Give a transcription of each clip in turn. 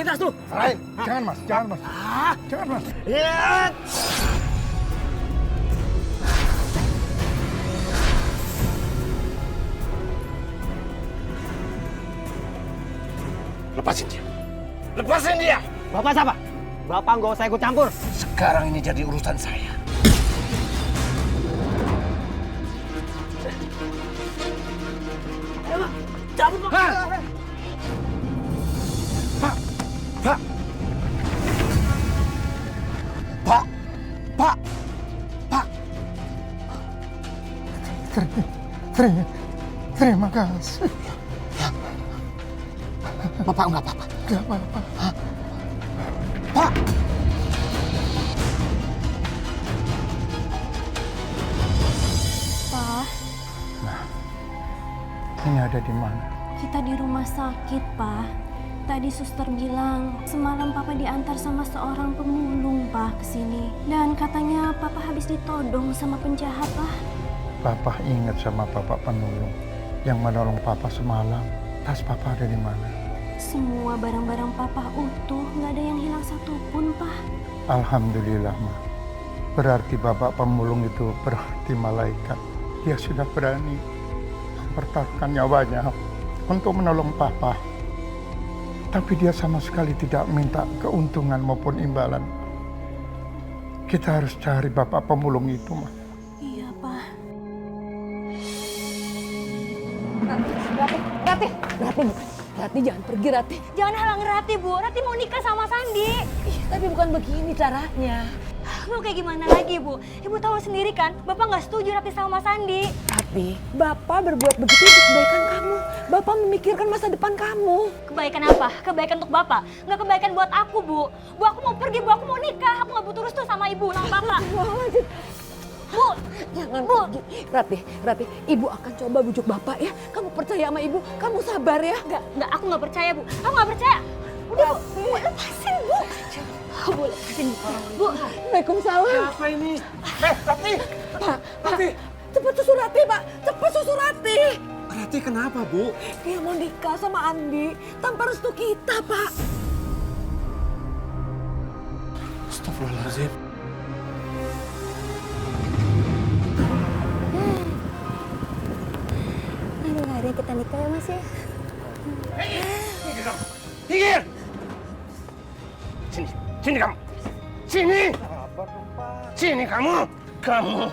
Serahin tas tuh. Serahin. Jangan mas, jangan mas. Jangan mas. Ya. Lepasin dia. Lepasin dia. Bapak siapa? Bapak nggak usah ikut campur. Sekarang ini jadi urusan saya. Ayo, Pak. Cabut, Pak. Pak. Pak. Pak. Pak. Pak. Terima kasih. Bapak enggak apa-apa. Enggak apa-apa. Pak. Pak, Ini ada di mana? kita di rumah sakit, Pak. Tadi suster bilang semalam Papa diantar sama seorang pemulung, Pak, ke sini. Dan katanya Papa habis ditodong sama penjahat, Pak. Papa ingat sama Bapak penolong yang menolong Papa semalam. Tas Papa ada di mana? Semua barang-barang Papa utuh, nggak ada yang hilang satupun, Pak. Alhamdulillah, Ma. Berarti Bapak pemulung itu berarti malaikat. Dia sudah berani mempertaruhkan nyawanya untuk menolong Papa. Tapi dia sama sekali tidak minta keuntungan maupun imbalan. Kita harus cari Bapak pemulung itu, Ma. Iya, Pak. Rati jangan pergi, Rati. Jangan halangi Rati, Bu. Rati mau nikah sama Sandi. Ih, tapi bukan begini caranya. Mau kayak gimana lagi, Bu? Ibu tahu sendiri kan, Bapak nggak setuju Rati sama Sandi. Tapi Bapak berbuat begitu untuk kebaikan kamu. Bapak memikirkan masa depan kamu. Kebaikan apa? Kebaikan untuk Bapak. Nggak kebaikan buat aku, Bu. Bu, aku mau pergi, Bu. Aku mau nikah. Aku nggak butuh restu sama Ibu, sama Bapak. Bu, Jangan Bu. pergi. Rati, Ibu akan coba bujuk Bapak ya. Kamu percaya sama Ibu, kamu sabar ya. Nggak, aku nggak percaya, Bu. Aku nggak percaya. Udah, Bu, lepasin, Bu. Bu, lepasin, Bu. Waalaikumsalam. Apa ini? Rati! Pak, cepat susul Rati, Pak. Cepat susul Rati. Rati kenapa, Bu? Dia mau nikah sama Andi tanpa restu kita, Pak. Astagfirullahaladzim. Aduh, akhirnya kita nikah ya, Mas ya. Minggir! Sini kamu. Sini. Sini kamu. Kamu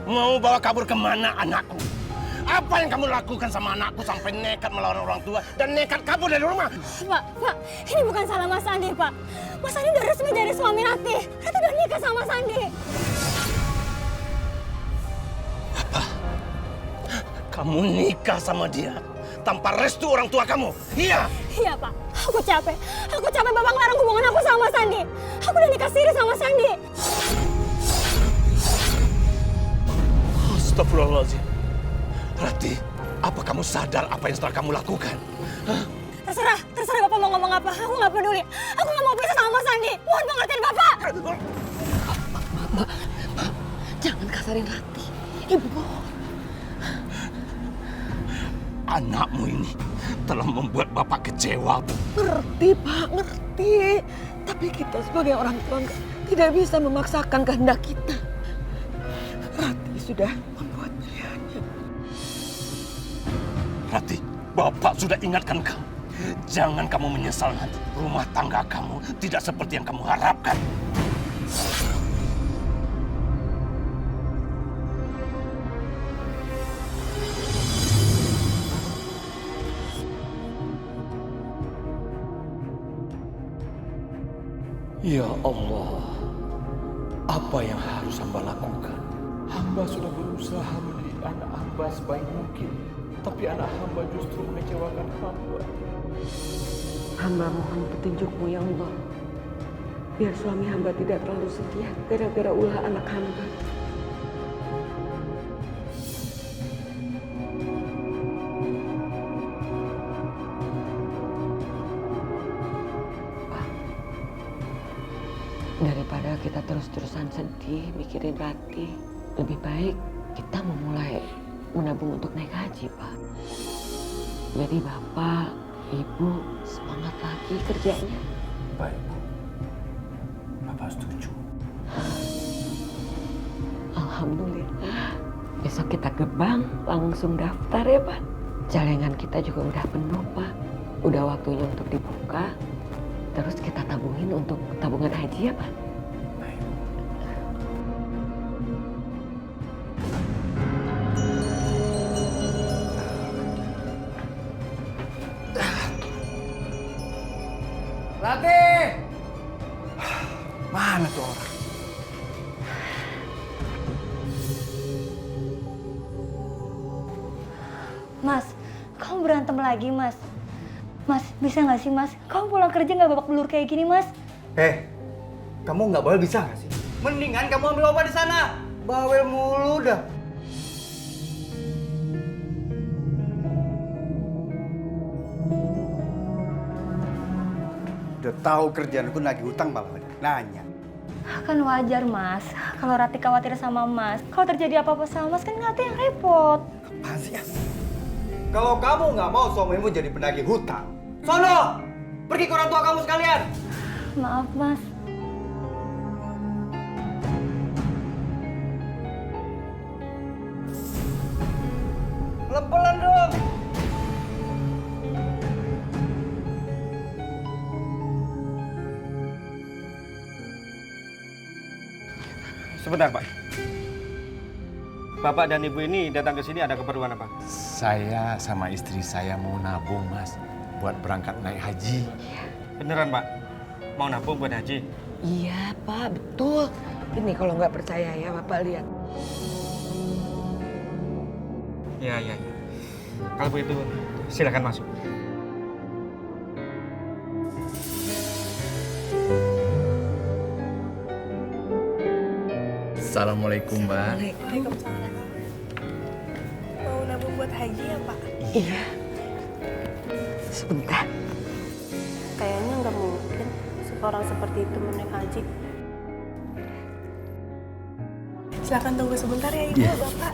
mau bawa kabur kemana anakku? Apa yang kamu lakukan sama anakku sampai nekat melawan orang tua dan nekat kabur dari rumah? Pak, ini bukan salah Mas Sandi, Pak. Mas Sandi udah resmi jadi suami Rati. Rati udah nikah sama Sandi. Kamu nikah sama dia tanpa restu orang tua kamu? Iya. Iya, Pak. Aku capek. Aku capek Bapak ngelarang hubungan aku sama Mas Sandi. Aku udah nikah siri sama Sandi. Astagfirullahaladzim. Rati, apa kamu sadar apa yang setelah kamu lakukan? Hah? Terserah Bapak mau ngomong apa. Aku nggak peduli. Aku nggak mau pisah sama Mas Sandi. Mohon pengertian Bapak. Mak, jangan kasarin Rati. Ibu bohong. Anakmu ini telah membuat Bapak kecewa. Ngerti, Pak, ngerti. Tapi kita sebagai orang tua tidak bisa memaksakan kehendak kita. Rati sudah membuat pilihannya. Rati, Bapak sudah ingatkan kamu. Jangan kamu menyesal nanti. Rumah tangga kamu tidak seperti yang kamu harapkan. Ya Allah, apa yang harus hamba lakukan? Hamba sudah berusaha mendidik anak hamba sebaik mungkin, tapi anak hamba justru mengecewakan hamba. Hamba mohon petunjukmu ya Allah. Biar suami hamba tidak terlalu setia gara-gara ulah anak hamba. Daripada kita terus-terusan sedih mikirin Rati, lebih baik kita memulai menabung untuk naik haji, Pak. Jadi Bapak Ibu semangat lagi kerjanya. Baik, Bu. Bapak setuju. Alhamdulillah. Besok kita ke bank, langsung daftar ya Pak. Celengan kita juga udah penuh Pak. Udah waktunya untuk dibuka. Terus kita tabungin untuk tabungan haji ya Pak. Baik. Ratih! Mana tuh orang? Mas, kamu berantem lagi, Mas. Mas, bisa nggak sih, Mas? Kamu pulang kerja nggak babak belur kayak gini, Mas? Kamu nggak boleh bisa nggak sih? Mendingan kamu ambil obat di sana. Bawel mulu dah. Udah tahu kerjaanku nagih hutang malah nanya. Kan wajar, Mas. Kalau Rati khawatir sama Mas. Kalau terjadi apa-apa sama Mas, kan Rati yang repot. Apaan sih ya? Kalau kamu nggak mau suamimu jadi penagih hutang, sono! Pergi ke orang tua kamu sekalian! Maaf, Mas. Pelan-pelan dong! Sebentar, Pak. Bapak dan Ibu ini datang ke sini ada keperluan apa? Saya sama istri saya mau nabung, Mas, buat berangkat naik haji. Beneran, Pak? Mau nabung buat haji? Iya Pak, betul. Ini kalau nggak percaya ya Bapak lihat. Iya. Kalau begitu, silakan masuk. Assalamualaikum, Mbak. Mau nabung buat haji ya, Pak? Iya. Sebentar. Kayaknya nggak mungkin seorang seperti itu menaik haji. Silakan tunggu sebentar ya, Ibu, Bapak.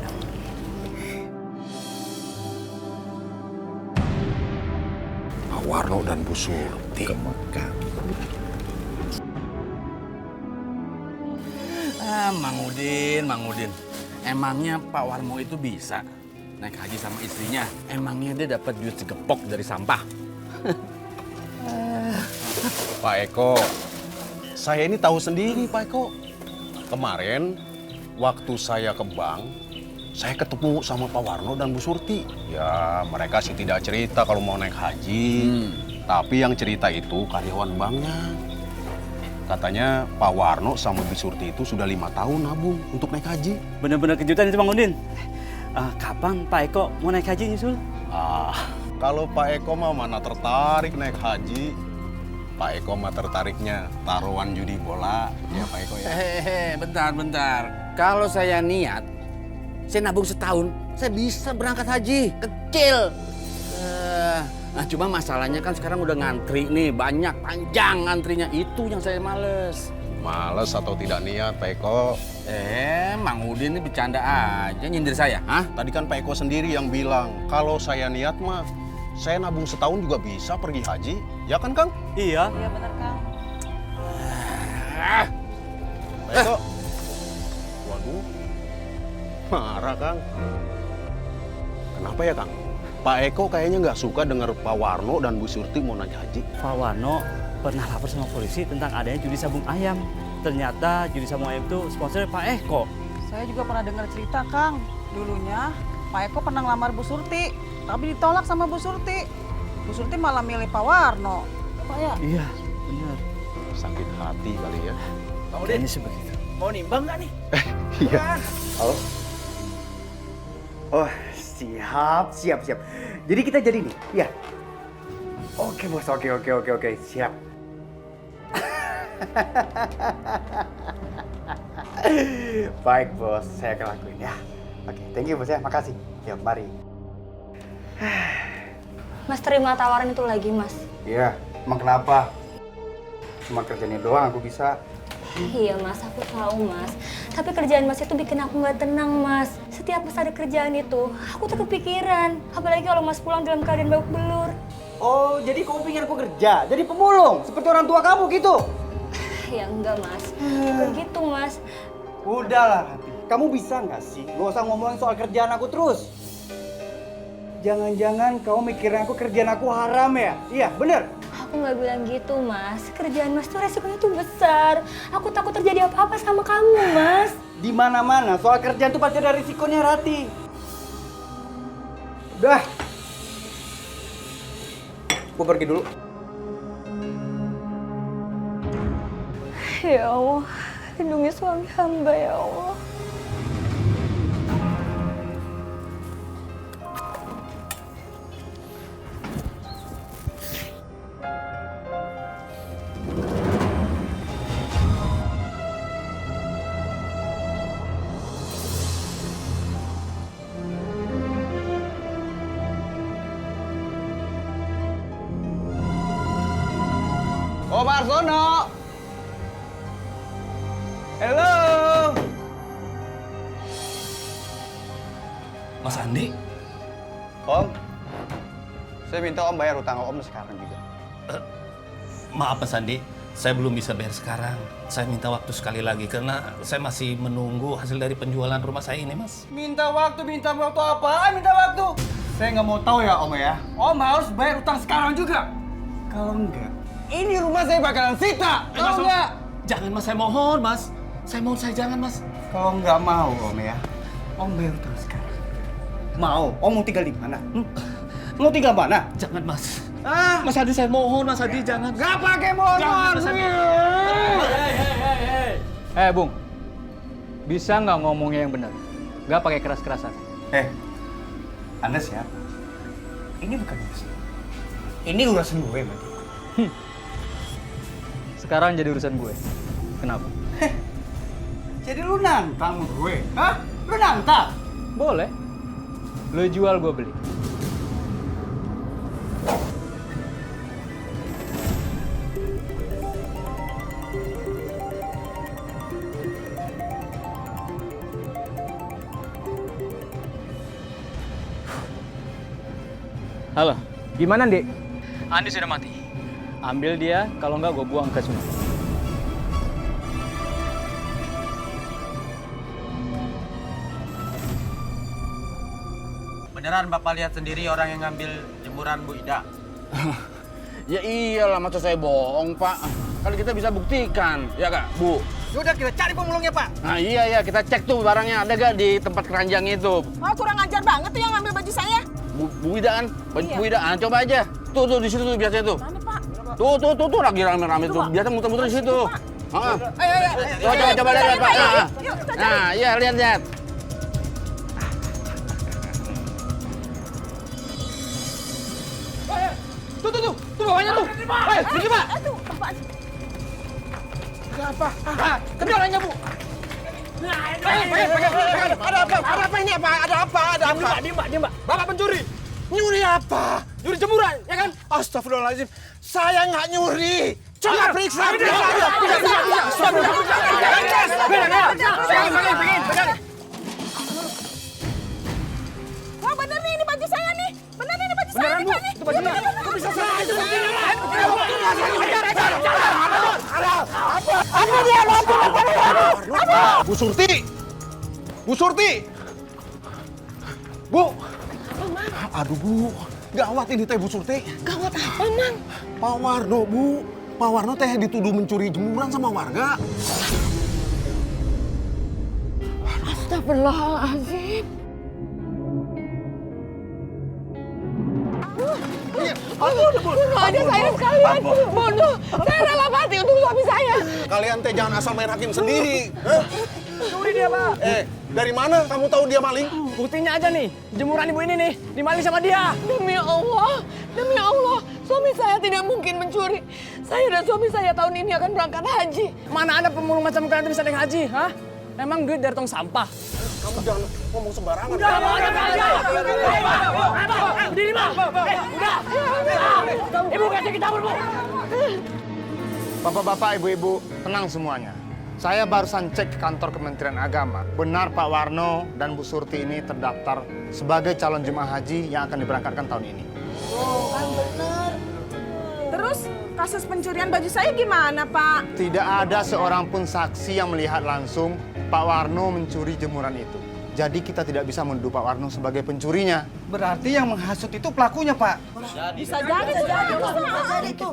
Pak Warno dan Bu Surti ke Mekah. Mang Udin. Emangnya Pak Warmo itu bisa naik haji sama istrinya? Emangnya dia dapat duit segepok dari sampah? Pak Eko, saya ini tahu sendiri Pak Eko. Kemarin waktu saya ke bank, saya ketemu sama Pak Warno dan Bu Surti. Ya mereka sih tidak cerita kalau mau naik haji. Tapi yang cerita itu karyawan banknya. Katanya Pak Warno sama Bu Surti itu sudah 5 tahun nabung untuk naik haji. Bener-bener kejutan itu Mang Udin. Kapan Pak Eko mau naik haji nyusul? Kalau Pak Eko mah mana tertarik naik haji. Pak Eko mah tertariknya taruhan judi bola. Ya Pak Eko ya. Bentar. Kalau saya niat, saya nabung setahun, saya bisa berangkat haji. Kecil. Nah cuma masalahnya kan sekarang udah ngantri nih, banyak, panjang ngantrinya. Itu yang saya males. Males atau tidak niat Pak Eko? Mang Udin ini bercanda aja nyindir saya, hah? Tadi kan Pak Eko sendiri yang bilang, kalau saya niat mah, saya nabung setahun juga bisa pergi haji. Ya kan Kang? Iya. Iya benar, Kang. Pak Eko. Waduh, marah Kang. Kenapa ya Kang? Pak Eko kayaknya nggak suka dengar Pak Warno dan Bu Surti mau naik haji. Pak Warno pernah lapor sama polisi tentang adanya judi sabung ayam. Ternyata judi sabung ayam itu sponsornya Pak Eko. Saya juga pernah dengar cerita, Kang. Dulunya Pak Eko pernah ngelamar Bu Surti, tapi ditolak sama Bu Surti. Bu Surti malah milih Pak Warno. Pak ya? Iya, benar. Sakit hati kali ya. Kayaknya sebegitu. Mau nimbang nggak nih? Iya. Halo? Oh, siap. Jadi kita jadi nih, ya? Oke bos, oke, siap. Baik bos, saya akan lakuin ya. Oke, thank you bos ya, makasih. Ya, mari. Mas terima tawaran itu lagi, Mas. Iya, emang kenapa? Cuma kerjanya doang aku bisa. Iya, Mas. Aku tahu, Mas. Tapi kerjaan Mas itu bikin aku nggak tenang, Mas. Setiap Mas ada kerjaan itu, aku tuh kepikiran. Apalagi kalau Mas pulang dalam keadaan babak belur. Oh, jadi kamu pengen aku kerja, jadi pemulung, seperti orang tua kamu gitu? Ya enggak mas, bukan gitu mas. Udahlah, Ranti. Kamu bisa nggak sih? Gak usah ngomongin soal kerjaan aku terus. Jangan-jangan kamu mikirin aku kerjaan aku haram ya? Iya, bener? Aku nggak bilang gitu mas, kerjaan mas tuh resikonya tuh besar. Aku takut terjadi apa-apa sama kamu mas. Di mana-mana soal kerjaan tuh pasti ada risikonya, Rati. Udah. Aku pergi dulu. Ya Allah, lindungi suami hamba ya Allah. Om Arsono. Halo. Mas Andi? Om. Saya minta Om bayar hutang Om sekarang juga. Maaf Mas Andi, saya belum bisa bayar sekarang. Saya minta waktu sekali lagi karena saya masih menunggu hasil dari penjualan rumah saya ini, Mas. Minta waktu apaan? Minta waktu. Saya nggak mau tahu ya Om ya. Om harus bayar hutang sekarang juga. Kalau enggak, ini rumah saya bakalan sita. Tahu nggak? Jangan Mas, saya mohon Mas. Saya mohon, saya jangan Mas. Kalau nggak mau Om ya, Om bayar hutang sekarang. Mau? Om mau tinggal di mana? Mau tinggal mana? Jangan Mas. Ah, Mas Adi, saya mohon Mas Adi, jangan. nggak pakai mohon. Mas Adi. Bung, bisa nggak ngomongnya yang benar? Nggak pakai keras-kerasan. Anda siapa? Ini bukan urusan. Ini urusan gue, Mati. Sekarang jadi urusan gue. Kenapa? Jadi lu nantang gue? Hah? Lu nantang? Boleh. Lo jual, gue beli. Halo, gimana, Dik? Andi sudah mati. Ambil dia, kalau nggak gue buang ke sungai. Beneran Bapak lihat sendiri orang yang ngambil jemuran Bu Ida? Ya iyalah, masa saya bohong, Pak. Kalau kita bisa buktikan, ya Kak, Bu? Sudah kita cari pemulungnya, Pak. Nah iya, kita cek tuh barangnya ada gak di tempat keranjang itu. Oh, kurang ajar banget tuh yang ngambil baju saya. Bu Ida kan? Baju Iya. Bu Ida, coba aja. Tuh di situ tuh biasanya tuh. Mana, Pak? Tuh lagi rame-rame tuh. Biasa muter-muter di situ. Heeh. Ayo. Coba lihat, Pak. Yuk, kita cari. Nah, iya lihat. Tuh bawahnya tuh. Pergi, Pak. Aduh, tempat. Kendalanya, Bu. Ada apa ini apa? Ada apa? Diam, Mbak. Bapak pencuri. Nyuri apa? Nyuri jemuran, ya kan? Astagfirullahaladzim. Saya nggak nyuri. Coba periksa. Wah, bener nih, ini baju saya nih. Bener nih, ini baju saya. Beneran, Bu. Itu bajunya. Kok bisa Bu Surti! Bu Surti! Bu! Aduh, Bu. Gawat ini teh, Bu Surti. Gawat apa, Mang? Pak Warno, Bu. Pak Warno teh dituduh mencuri jemuran sama warga. Astagfirullahaladzim. Bunuh aja saya sekalian. Bunuh. Saya rela mati untuk suami saya. Kalian teh jangan asal main hakim sendiri. Hah? Curi dia, Pak. Dari mana kamu tahu dia maling? Buktinya aja nih, jemuran ibu ini nih, dimaling sama dia. Demi Allah, suami saya tidak mungkin mencuri. Saya dan suami saya tahun ini akan berangkat haji. Mana ada pemulung macam kalian bisa naik haji, hah? Emang duit dari tong sampah. Kamu jangan ngomong sembarangan. Udah, berdiri, Bang. Udah. Ibu kasih kita Bu. Bapak-bapak, ibu-ibu, tenang semuanya. Saya barusan cek ke kantor Kementerian Agama. Benar Pak Warno dan Bu Surti ini terdaftar sebagai calon jemaah haji yang akan diberangkatkan tahun ini. Oh, kan benar. Terus kasus pencurian baju saya gimana, Pak? Tidak ada seorang pun saksi yang melihat langsung Pak Warno mencuri jemuran itu. Jadi kita tidak bisa menuduh Pak Warno sebagai pencurinya. Berarti yang menghasut itu pelakunya, Pak. Bisa jadi itu,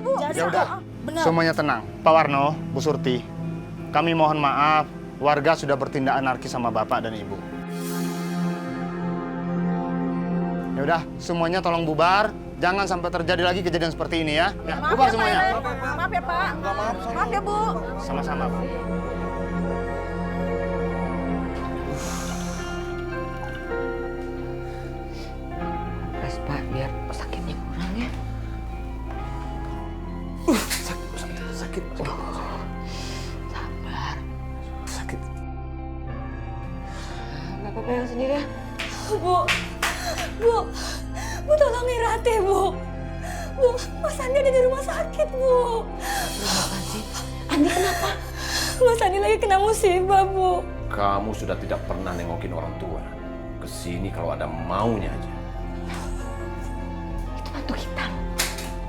Bu. Ya udah, semuanya tenang. Pak Warno, Bu Surti, kami mohon maaf, warga sudah bertindak anarkis sama Bapak dan Ibu. Ya udah, semuanya tolong bubar. Jangan sampai terjadi lagi kejadian seperti ini ya. Ya, bubar semuanya. Maaf ya, Pak. Maaf ya, Bu. Sama-sama, Pak. Res, Pak, biar sakitnya kurang ya. Sakit. Sabar. Sakit. Nggak apa-apa yang sendiri ya. Bu tolongin Rati, Bu. Bu, Mas Andi ada di rumah sakit, Bu. Kenapa sih? Andi kenapa? Mas Andi lagi kena musibah, Bu. Kamu sudah tidak pernah nengokin orang tua. Kesini kalau ada maunya aja. Itu mantu kita.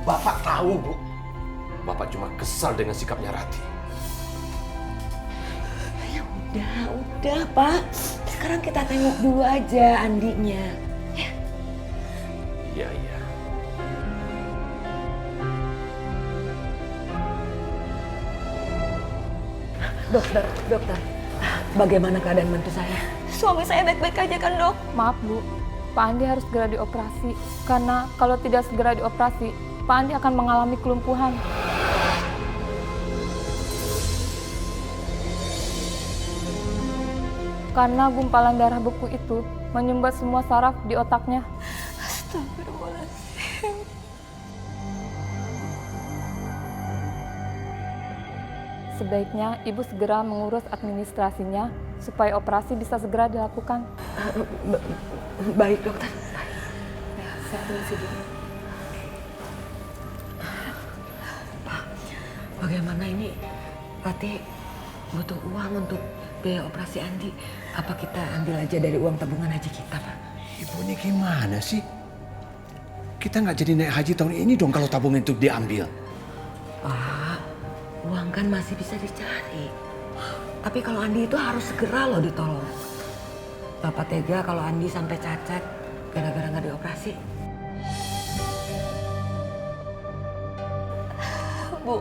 Bapak tahu, Bu. Bapak cuma kesal dengan sikapnya Rati. Ya udah, Pak. Sekarang kita tengok dulu aja Andinya. Iya. Dokter. Bagaimana keadaan mantu saya? Suami saya baik-baik aja kan, Dok? Maaf, Bu. Pak Andi harus segera dioperasi. Karena kalau tidak segera dioperasi, Pak Andi akan mengalami kelumpuhan. Karena gumpalan darah beku itu menyumbat semua saraf di otaknya. Astagfirullahaladzim. Sebaiknya Ibu segera mengurus administrasinya supaya operasi bisa segera dilakukan. Baik, dokter. Saya permisi dulu. Pak, bagaimana ini? Rati butuh uang untuk biaya operasi Andi. Apa kita ambil aja dari uang tabungan haji kita, Pak? Ibu ini gimana sih? Kita nggak jadi naik haji tahun ini dong kalau tabungan itu diambil. Pak, uang kan masih bisa dicari. Tapi kalau Andi itu harus segera loh ditolong. Bapak tega kalau Andi sampai cacat gara-gara nggak dioperasi. Bu,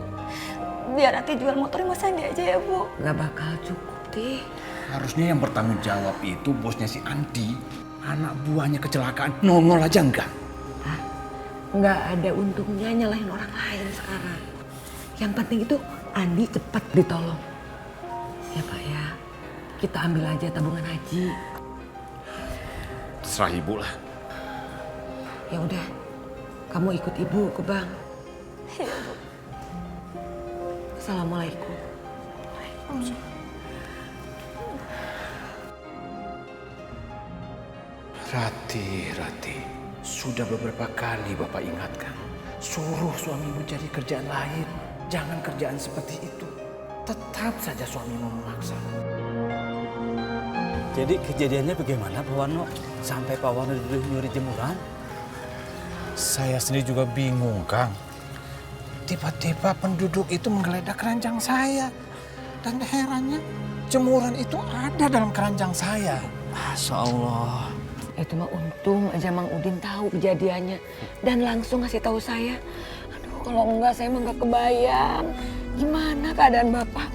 biar Rati jual motornya Mas Andi aja ya, Bu. Nggak bakal cukup, Ti. Harusnya yang bertanggung jawab itu bosnya si Andi. Anak buahnya kecelakaan, nongol aja enggak. Nggak ada untungnya nyalahin orang lain sekarang. Yang penting itu Andi cepat ditolong. Ya Pak ya, kita ambil aja tabungan haji. Terserah Ibu lah. Ya udah, kamu ikut Ibu ke bank. Iya, Bu. Assalamualaikum. Rati. Sudah beberapa kali Bapak ingatkan. Suruh suamimu cari kerjaan lain. Jangan kerjaan seperti itu. Tetap saja suamimu memaksa. Jadi kejadiannya bagaimana Pak Warno? Sampai Pak Warno dituduh nyuri jemuran? Saya sendiri juga bingung, Kang. Tiba-tiba penduduk itu menggeledah keranjang saya. Dan herannya, jemuran itu ada dalam keranjang saya. Masya Allah. Itu mah untung aja Mang Udin tahu kejadiannya dan langsung ngasih tahu saya. Aduh, kalau enggak saya mah nggak kebayang gimana keadaan Bapak.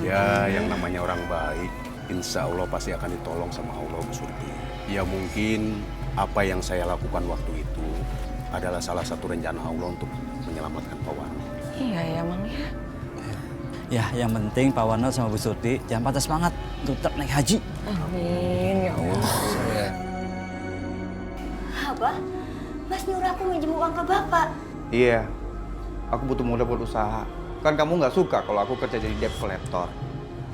Ya, yang namanya orang baik, insya Allah pasti akan ditolong sama Allah, Bu Surti. Ya mungkin apa yang saya lakukan waktu itu adalah salah satu rencana Allah untuk menyelamatkan Pak Warno. Iya ya Mang ya. Ya, yang penting Pak Warno sama Bu Surti jangan patah semangat untuk tetap naik haji. Amin ya Allah. Abah, Mas nyuruh aku minjem uang ke Bapak. Iya, aku butuh modal buat usaha. Kan kamu nggak suka kalau aku kerja jadi debt collector.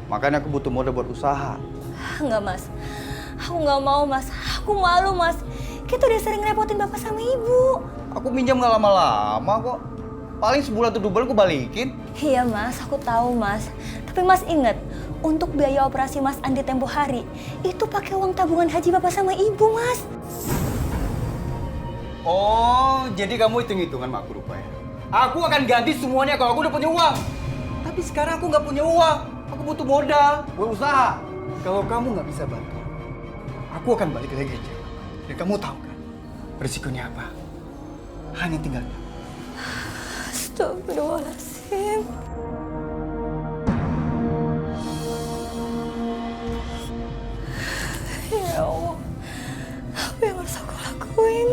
Makanya aku butuh modal buat usaha. Enggak, Mas. Aku nggak mau, Mas. Aku malu, Mas. Kita udah sering repotin Bapak sama Ibu. Aku minjam nggak lama-lama kok. Paling sebulan tuh double aku balikin. Iya, Mas. Aku tahu, Mas. Tapi Mas ingat, untuk biaya operasi Mas Andi tempo hari, itu pakai uang tabungan haji Bapak sama Ibu, Mas. Oh, jadi kamu hitung-hitungan sama aku rupanya. Aku akan ganti semuanya kalau aku udah punya uang. Tapi sekarang aku nggak punya uang. Aku butuh modal buat usaha. Kalau kamu nggak bisa bantu, aku akan balik ke gereja. Dan kamu tahu kan, risikonya apa? Hanya tinggal. Astagfirullahaladzim. Ya Allah, apa yang harus aku lakuin?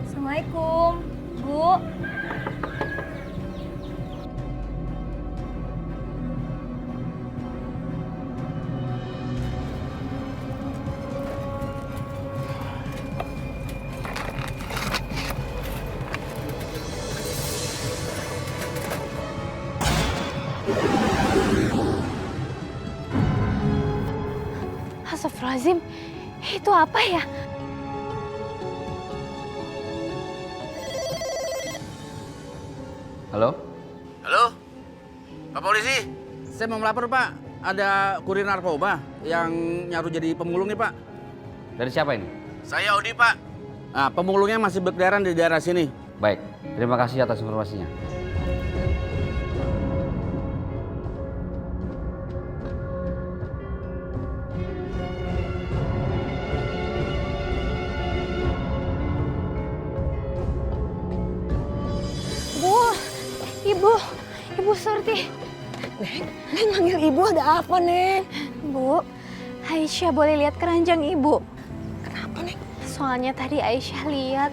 Assalamualaikum, Bu. Astagfirullahaladzim, itu apa ya? Halo? Halo? Pak Polisi? Saya mau melapor, Pak. Ada kurir narkoba yang nyaru jadi pemulung nih, Pak. Dari siapa ini? Saya Odi, Pak. Nah, pemulungnya masih berkeliaran di daerah sini. Baik, terima kasih atas informasinya. Ibu Surti. Neng manggil ibu ada apa, Neng? Bu, Aisyah boleh lihat keranjang ibu? Kenapa, Neng? Soalnya tadi Aisyah lihat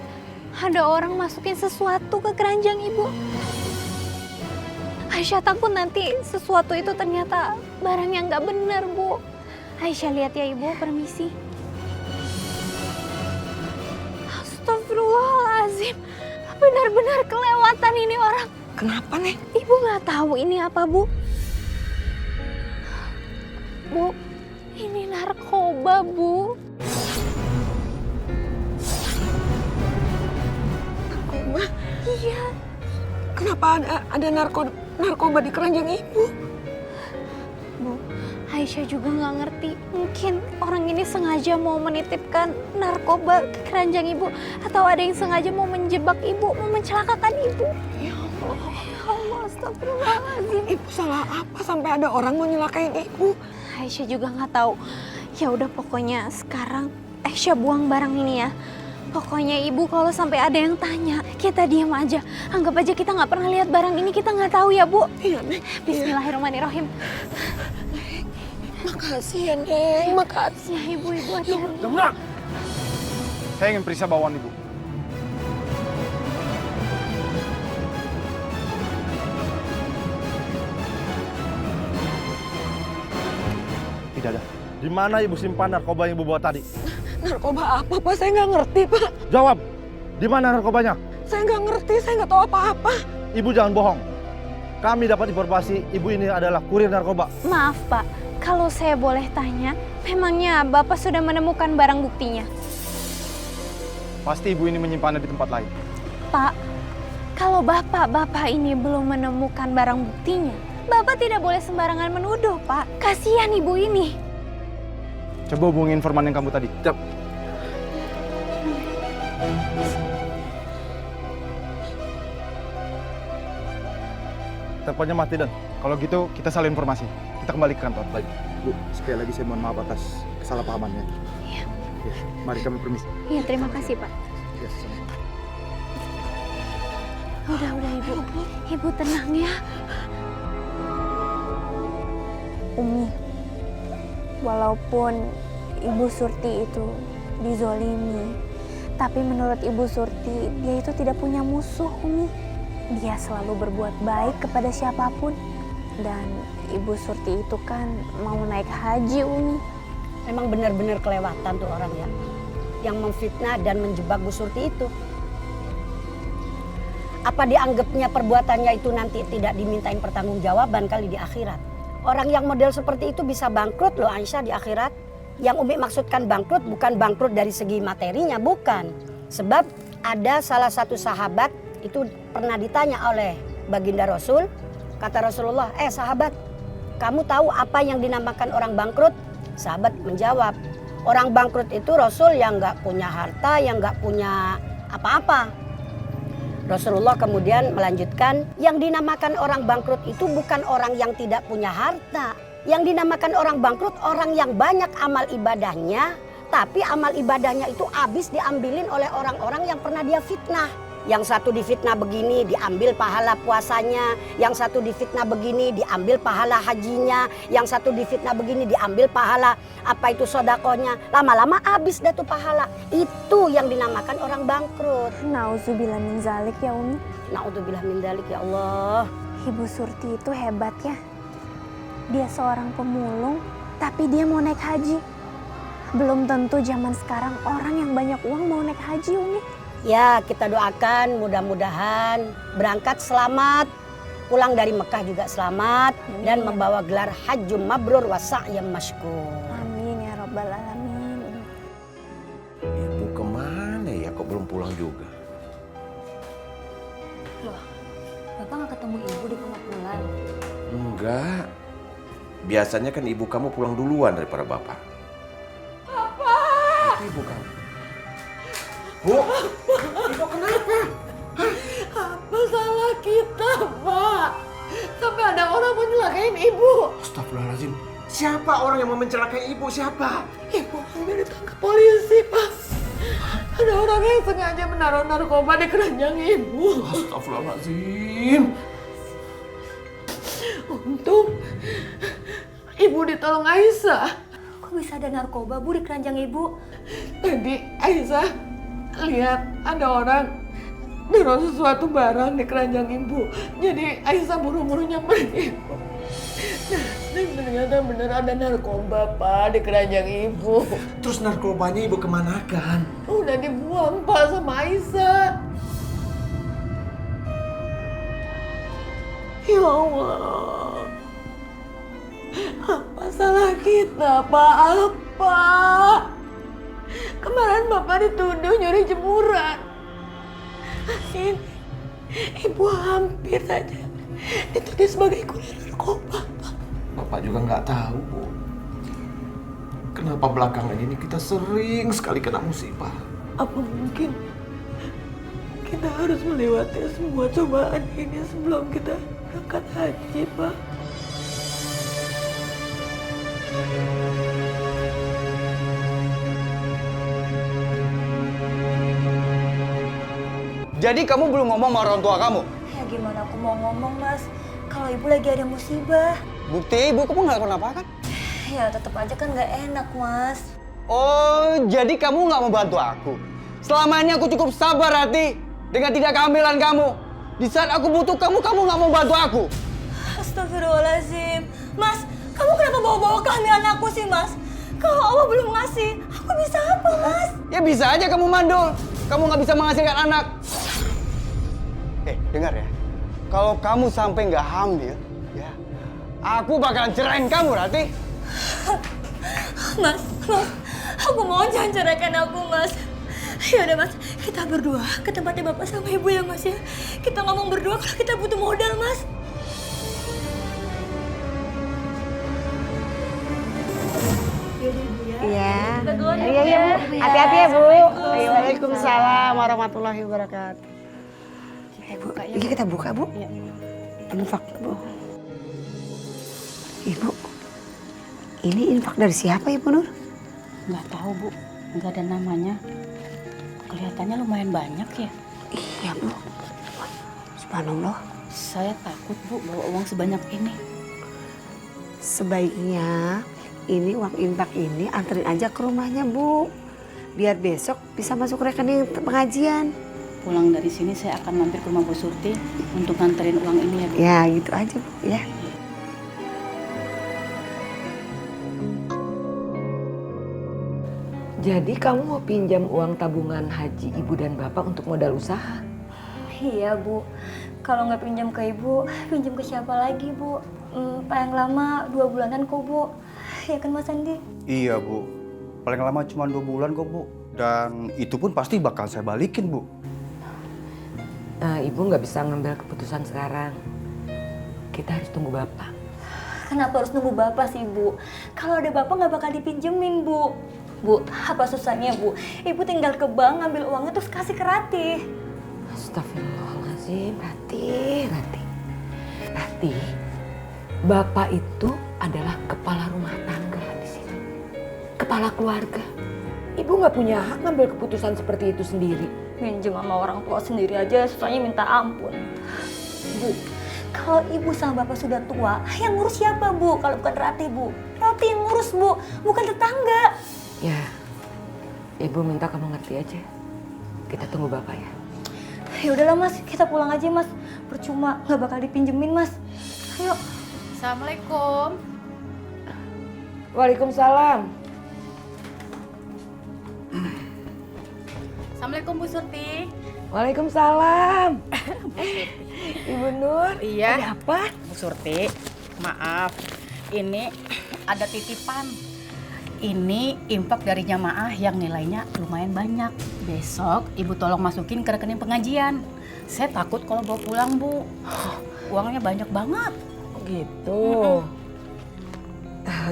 ada orang masukin sesuatu ke keranjang ibu. Aisyah takut nanti sesuatu itu ternyata barang yang nggak benar, Bu. Aisyah lihat ya, Ibu. Permisi. Astagfirullahaladzim. Benar-benar kelewatan ini orang. Kenapa, Neng? Ibu nggak tahu ini apa, Bu? Bu, ini narkoba, Bu. Narkoba? Iya. Kenapa ada narkoba di keranjang ibu? Bu, Aisyah juga nggak ngerti. Mungkin orang ini sengaja mau menitipkan narkoba ke keranjang ibu. Atau ada yang sengaja mau menjebak ibu, mau mencelakakan ibu. Ya Allah. Ya Allah, astagfirullahaladzim. Ibu salah apa sampai ada orang mau nyelakain ibu? Aisyah juga nggak tahu. Ya udah pokoknya sekarang Aisyah buang barang ini ya. Pokoknya ibu kalau sampai ada yang tanya, kita diam aja. Anggap aja kita nggak pernah lihat barang ini, kita nggak tahu ya, Bu. Iya, Neng. Bismillahirrahmanirrahim. Neng, makasih ya, Neng. Makasih. Ya, ibu-ibu hati-hati. Gemrak! Saya ingin periksa bawaan ibu. Tidak ada. Di mana ibu simpan narkoba yang ibu bawa tadi? Narkoba apa, Pak? Saya nggak ngerti, Pak. Jawab! Di mana narkobanya? Saya nggak ngerti, saya nggak tahu apa-apa. Ibu jangan bohong. Kami dapat informasi ibu ini adalah kurir narkoba. Maaf, Pak. Kalau saya boleh tanya, memangnya Bapak sudah menemukan barang buktinya? Pasti ibu ini menyimpannya di tempat lain. Pak, kalau Bapak ini belum menemukan barang buktinya, Bapak tidak boleh sembarangan menuduh, Pak. Kasihan ibu ini. Coba hubungi informan yang kamu tadi. Cep. Teleponnya mati, Dan. Kalau gitu, kita saling informasi. Kita kembali ke kantor. Baik. Bu, sekali lagi saya mohon maaf atas kesalahpahamannya. Iya. Ya, mari kami permisi. Iya, terima kasih, Pak. Yes. Udah, Ibu. Ibu tenang ya. Umi, walaupun Ibu Surti itu dizolimi, tapi menurut Ibu Surti, dia itu tidak punya musuh, Umi. Dia selalu berbuat baik kepada siapapun. Dan Ibu Surti itu kan mau naik haji, Umi. Emang benar-benar kelewatan tuh orang ya, yang memfitnah dan menjebak Bu Surti itu. Apa dianggapnya perbuatannya itu nanti tidak dimintain pertanggungjawaban kali di akhirat? Orang yang model seperti itu bisa bangkrut loh, Aisyah, di akhirat. Yang Umi maksudkan bangkrut bukan bangkrut dari segi materinya, bukan. Sebab ada salah satu sahabat itu pernah ditanya oleh baginda Rasul. Kata Rasulullah, sahabat, kamu tahu apa yang dinamakan orang bangkrut? Sahabat menjawab, orang bangkrut itu Rasul yang nggak punya harta, yang nggak punya apa-apa. Rasulullah kemudian melanjutkan, yang dinamakan orang bangkrut itu bukan orang yang tidak punya harta. Yang dinamakan orang bangkrut orang yang banyak amal ibadahnya, tapi amal ibadahnya itu habis diambilin oleh orang-orang yang pernah dia fitnah. Yang satu difitnah begini diambil pahala puasanya, yang satu difitnah begini diambil pahala hajinya, yang satu difitnah begini diambil pahala apa itu sodakohnya. Lama-lama habis dah tuh pahala. Itu yang dinamakan orang bangkrut. Nauzubillah min zalik ya Umi. Nauzubillah min zalik ya Allah. Ibu Surti itu hebat ya. Dia seorang pemulung, tapi dia mau naik haji. Belum tentu zaman sekarang orang yang banyak uang mau naik haji, Umi. Ya, kita doakan mudah-mudahan berangkat selamat, pulang dari Mekah juga selamat, dan membawa gelar hajjum mabrur wa sa'yam masykur. Amin ya rabbal alamin. Ibu kemana ya, kok belum pulang juga? Loh, Bapak nggak ketemu Ibu di pengepulauan? Enggak. Biasanya kan ibu kamu pulang duluan daripada bapak. Bapak! Ibu kamu. Bu, ibu kenapa? Apa salah kita, Pak? Sampai ada orang mau nyelakain Ibu. Astagfirullahaladzim. Siapa orang yang mau mencelakai ibu? Siapa? Ibu hampir ditangkap polisi, Pak. Ada orang yang sengaja menaruh narkoba di keranjang Ibu. Astagfirullahaladzim. Untung Ibu ditolong Aisyah. Kok bisa ada narkoba, Bu, di keranjang Ibu? Tadi Aisyah lihat ada orang naruh sesuatu barang di keranjang Ibu. Jadi Aisyah buru-buru nyamperin Ibu. Dan ternyata bener ada narkoba, Pak, di keranjang Ibu. Terus narkobanya ibu kemanakan? Udah dibuang, Pak, sama Aisyah. Ya Allah. Apa salah kita, Pak? Apa? Kemarin Bapak dituduh nyuri jemuran. Ini Ibu hampir saja dituduh sebagai kurir narkoba. Bapak juga nggak tahu, Bu. Kenapa belakangan ini kita sering sekali kena musibah? Apa mungkin kita harus melewati semua cobaan ini sebelum kita berangkat haji, Pak? Jadi kamu belum ngomong sama orang tua kamu? Ya gimana aku mau ngomong, Mas? Kalau Ibu lagi ada musibah. Bukti ibu kamu nggak kenapa kan? Ya tetap aja kan nggak enak, Mas. Oh, jadi kamu nggak mau bantu aku? Selama ini aku cukup sabar, Hati, dengan tidak kehamilan kamu. Di saat aku butuh kamu, kamu nggak mau bantu aku. Astagfirullahaladzim. Mas, kamu kenapa bawa-bawa kehamilan aku sih, Mas? Kalau Allah belum ngasih, aku bisa apa, Mas? Ya bisa aja kamu mandul. Kamu nggak bisa menghasilkan anak. Dengar ya. Kalau kamu sampai nggak hamil, ya, aku bakalan cerain kamu, Rati. Mas, aku mau jangan ceraikan aku, Mas. Ya udah, Mas, kita berdua ke tempatnya Bapak sama Ibu ya, Mas ya. Kita ngomong berdua kalau kita butuh modal, Mas. Iya. Kita duluan ya, Iya, Bu, iya, ya. Bu. Hati-hati ya, Bu. Waalaikumsalam. Waalaikumsalam warahmatullahi wabarakatuh. Bu, ini kita buka, Bu. Infak, Bu. Ibu, ini infak dari siapa, Ibu Nur? Nggak tahu, Bu. Nggak ada namanya. Kelihatannya lumayan banyak ya. Iya, Bu. Subhanallah. Saya takut, Bu, bawa uang sebanyak ini. Sebaiknya ini uang infak ini anterin aja ke rumahnya, Bu. Biar besok bisa masuk rekening pengajian. Pulang dari sini saya akan mampir ke rumah Bu Surti untuk nganterin uang ini ya, Bu. Ya, gitu aja, Bu, ya. Jadi kamu mau pinjam uang tabungan haji Ibu dan Bapak untuk modal usaha? Iya, Bu. Kalau nggak pinjam ke Ibu, pinjam ke siapa lagi, Bu? Paling lama 2 bulanan kok, Bu. Ya kan, Mas Andi? Iya, Bu. Paling lama cuma 2 bulan kok, Bu. Dan itu pun pasti bakal saya balikin, Bu. Ibu nggak bisa ngambil keputusan sekarang. Kita harus tunggu Bapak. Kenapa harus nunggu Bapak sih, Bu? Kalau ada Bapak nggak bakal dipinjemin, Bu. Bu, apa susahnya, Bu? Ibu tinggal ke bank, ngambil uangnya terus kasih ke Ratih. Astagfirullahaladzim, Ratih. Ratih, Bapak itu adalah kepala rumah tangga di sini. Kepala keluarga. Ibu nggak punya hak ngambil keputusan seperti itu sendiri. Minjem sama orang tua sendiri aja susahnya minta ampun. Bu, kalau ibu sama bapak sudah tua, yang ngurus siapa, Bu? Kalau bukan Ratih, Bu. Ratih yang ngurus, Bu, bukan tetangga. Ya, ibu minta kamu ngerti aja. Kita tunggu bapak ya. Ya udahlah, Mas, kita pulang aja, Mas. Percuma, nggak bakal dipinjemin, Mas. Ayo. Assalamualaikum. Waalaikumsalam. Assalamualaikum Bu Surti. Waalaikumsalam. Ibu Nur, Iya. ada apa? Bu Surti, maaf. Ini ada titipan. Ini infak dari jamaah yang nilainya lumayan banyak. Besok Ibu tolong masukin ke rekening pengajian. Saya takut kalau bawa pulang, Bu. Uangnya banyak banget. Gitu.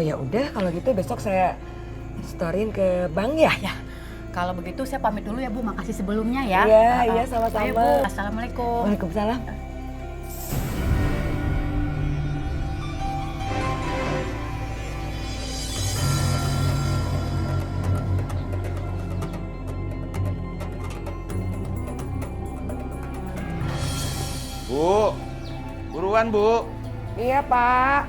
Ya udah, kalau gitu besok saya storyin ke bank ya. Ya. Kalau begitu saya pamit dulu ya, Bu. Makasih sebelumnya ya. Iya, sama-sama. Ayo, Bu. Assalamualaikum. Waalaikumsalam. Bu, buruan Bu. Iya, Pak.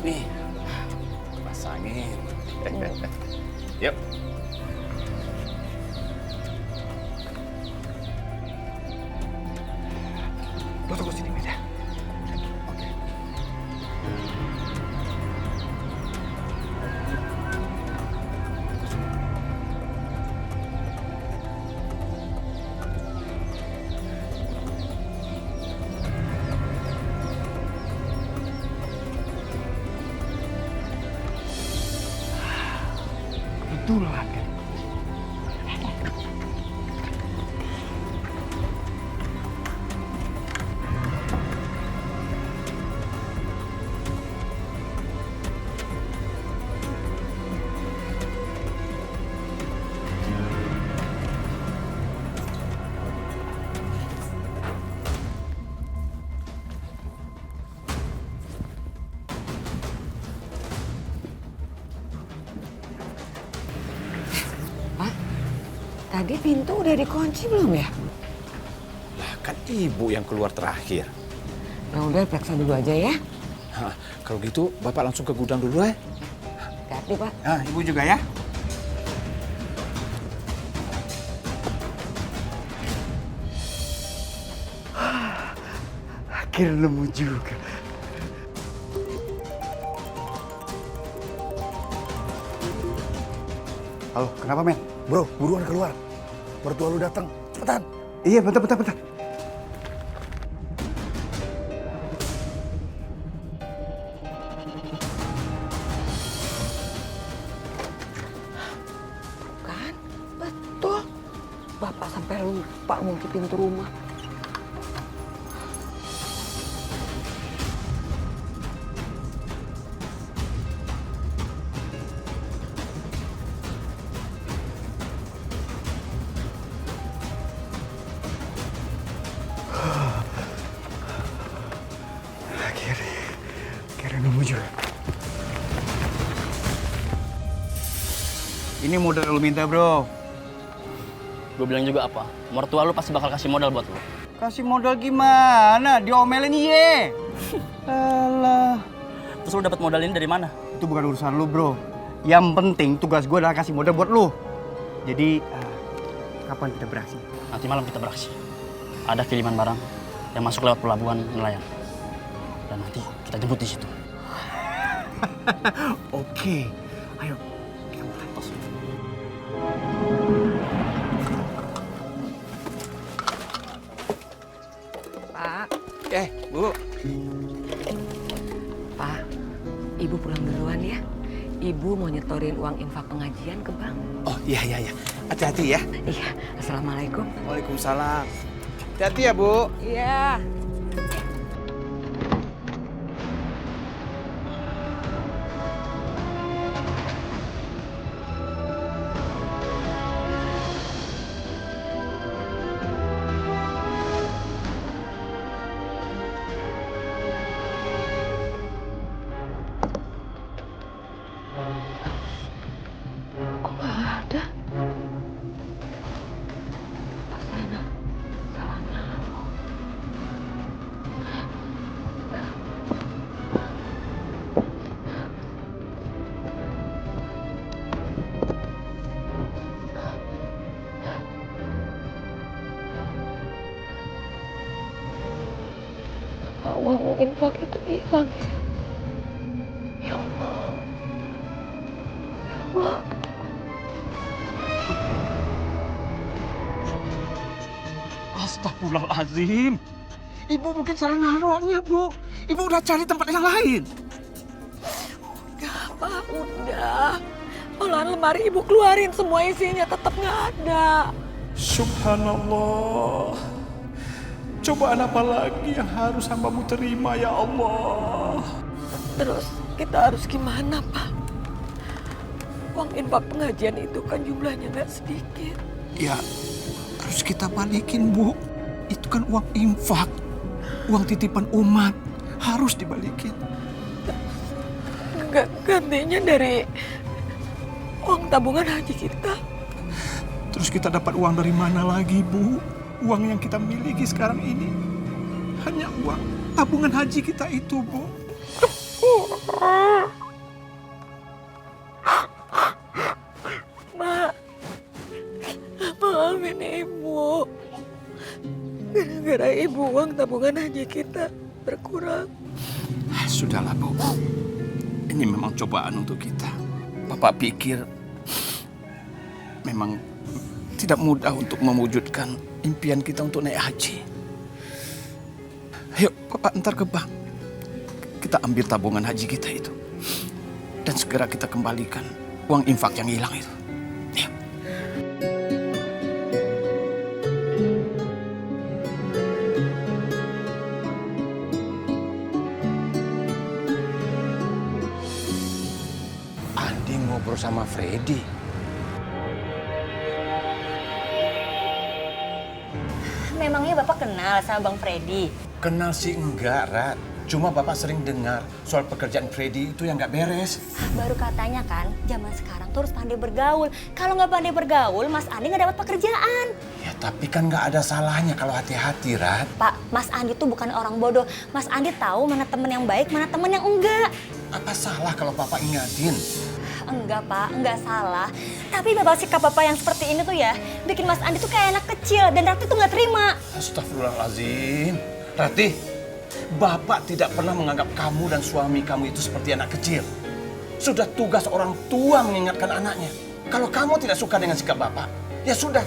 Nih, pasangin. Yuk. Lo tunggu sini, Meda. Oke. Kebetulan kan. Tadi pintu udah dikunci belum ya? Lah kan ibu yang keluar terakhir. Ya udah, periksa dulu aja ya. Hah, kalau gitu bapak langsung ke gudang dulu ya. Hati-hati, Pak. Ah, ibu juga ya. Akhirnya nemu juga. Halo, kenapa men? Bro, buruan keluar. Mertua lu datang. Cepetan. Iya, bentar. Kan? Betul. Bapak sampai lupa ngunci pintu rumah. Akhirnya nemu juga. Ini modal lu minta, bro. Gue bilang juga apa? Mertua lu pasti bakal kasih modal buat lu. Kasih modal gimana? Diomelin iye. Alah. Terus lu dapat modal ini dari mana? Itu bukan urusan lu, bro. Yang penting tugas gue adalah kasih modal buat lu. Jadi, kapan kita beraksi? Nanti malam kita beraksi. Ada kiriman barang yang masuk lewat pelabuhan nelayan. Dan nanti kita jemput di situ. Oke. Ayo, kita mulai. Pak. Bu. Pak, Ibu pulang duluan ya. Ibu mau nyetorin uang infak pengajian ke bank. Oh iya. Hati-hati ya. Iya, Assalamualaikum. Waalaikumsalam. Hati-hati ya, Bu. Iya. Kok nggak ada? Apa sana? Salahnya lo. Uang infak itu hilang ya? Ya Allah. Ya Allah. Astagfirullahaladzim. Ibu mungkin salah naruhnya, Bu. Ibu udah cari tempat yang lain. Udah, Pak, udah. Olahan lemari ibu keluarin semua isinya, tetap nggak ada. Subhanallah. Cobaan apa lagi yang harus hambamu terima ya Allah? Terus kita harus gimana, Pak? Uang infak pengajian itu kan jumlahnya nggak sedikit. Ya, harus kita balikin, Bu. Itu kan uang infak. Uang titipan umat. Harus dibalikin. Gantinya dari uang tabungan haji kita. Terus kita dapat uang dari mana lagi, Bu? Uang yang kita miliki sekarang ini hanya uang tabungan haji kita itu, Bu. Mak, maafin ibu. Gara-gara ibu uang tabungan haji kita berkurang. Sudahlah, Bu. Ini memang cobaan untuk kita. Bapak pikir memang tidak mudah untuk mewujudkan impian kita untuk naik haji. Ayo, Bapak antar ke bank. Kita ambil tabungan haji kita itu. Dan segera kita kembalikan uang infak yang hilang itu. Ya. Andi ngobrol sama Freddy. Memangnya Bapak kenal sama Bang Freddy? Kenal sih enggak, Rat. Cuma Bapak sering dengar soal pekerjaan Freddy itu yang nggak beres. Baru katanya kan, zaman sekarang tuh harus pandai bergaul. Kalau nggak pandai bergaul, Mas Andi nggak dapat pekerjaan. Ya tapi kan nggak ada salahnya kalau hati-hati, Rat. Pak, Mas Andi tuh bukan orang bodoh. Mas Andi tahu mana temen yang baik, mana temen yang enggak. Apa salah kalau Bapak ingatin? Enggak, Pak, enggak salah. Tapi sikap Bapak yang seperti ini tuh ya, bikin Mas Andi tuh kayak anak kecil. Dan Rati tuh nggak terima. Astagfirullahaladzim. Rati, Bapak tidak pernah menganggap kamu dan suami kamu itu seperti anak kecil. Sudah tugas orang tua mengingatkan anaknya. Kalau kamu tidak suka dengan sikap Bapak, ya sudah.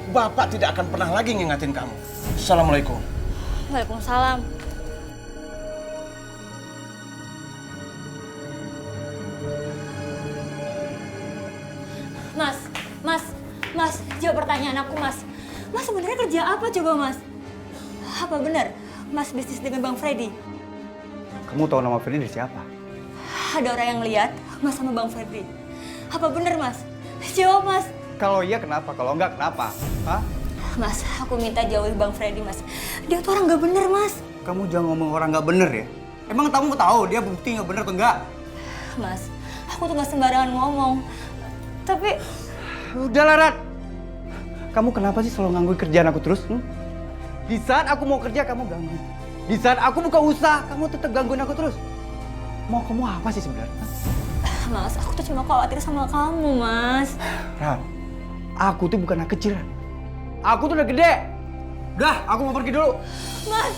Bapak tidak akan pernah lagi ngingatin kamu. Assalamualaikum. Waalaikumsalam. Mas, jawab pertanyaan aku, Mas. Mas sebenarnya kerja apa coba, Mas? Apa benar Mas bisnis dengan Bang Freddy? Kamu tahu nama Freddy dari siapa? Ada orang yang lihat Mas sama Bang Freddy. Apa benar, Mas? Jawab, Mas. Kalau iya kenapa? Kalau enggak kenapa? Hah? Mas, aku minta jauhi Bang Freddy, Mas. Dia tuh orang nggak bener, Mas. Kamu jangan ngomong orang nggak bener ya. Emang kamu tahu dia bukti nggak bener atau enggak? Mas, aku tuh nggak sembarangan ngomong. Tapi udahlah, Rat. Kamu kenapa sih selalu gangguin kerjaan aku terus? Di saat aku mau kerja, kamu ganggu. Di saat aku buka usaha, kamu tetap gangguin aku terus. Mau kamu apa sih sebenarnya? Mas, aku tuh cuma khawatir sama kamu, Mas. Rat, aku tuh bukan anak kecil, Rat. Aku tuh udah gede. Udah, aku mau pergi dulu. Mas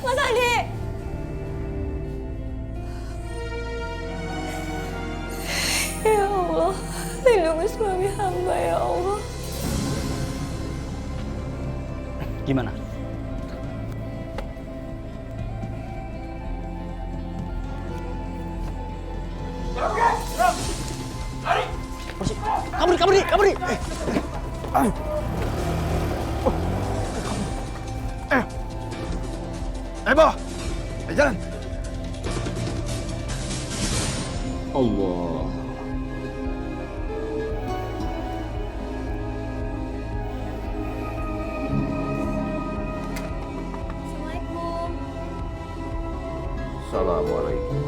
Andi. Ya Allah, lindungi suami hamba ya Allah. Gimana? Kabur. bawah. Ayo jalan. Allah. Assalamualaikum.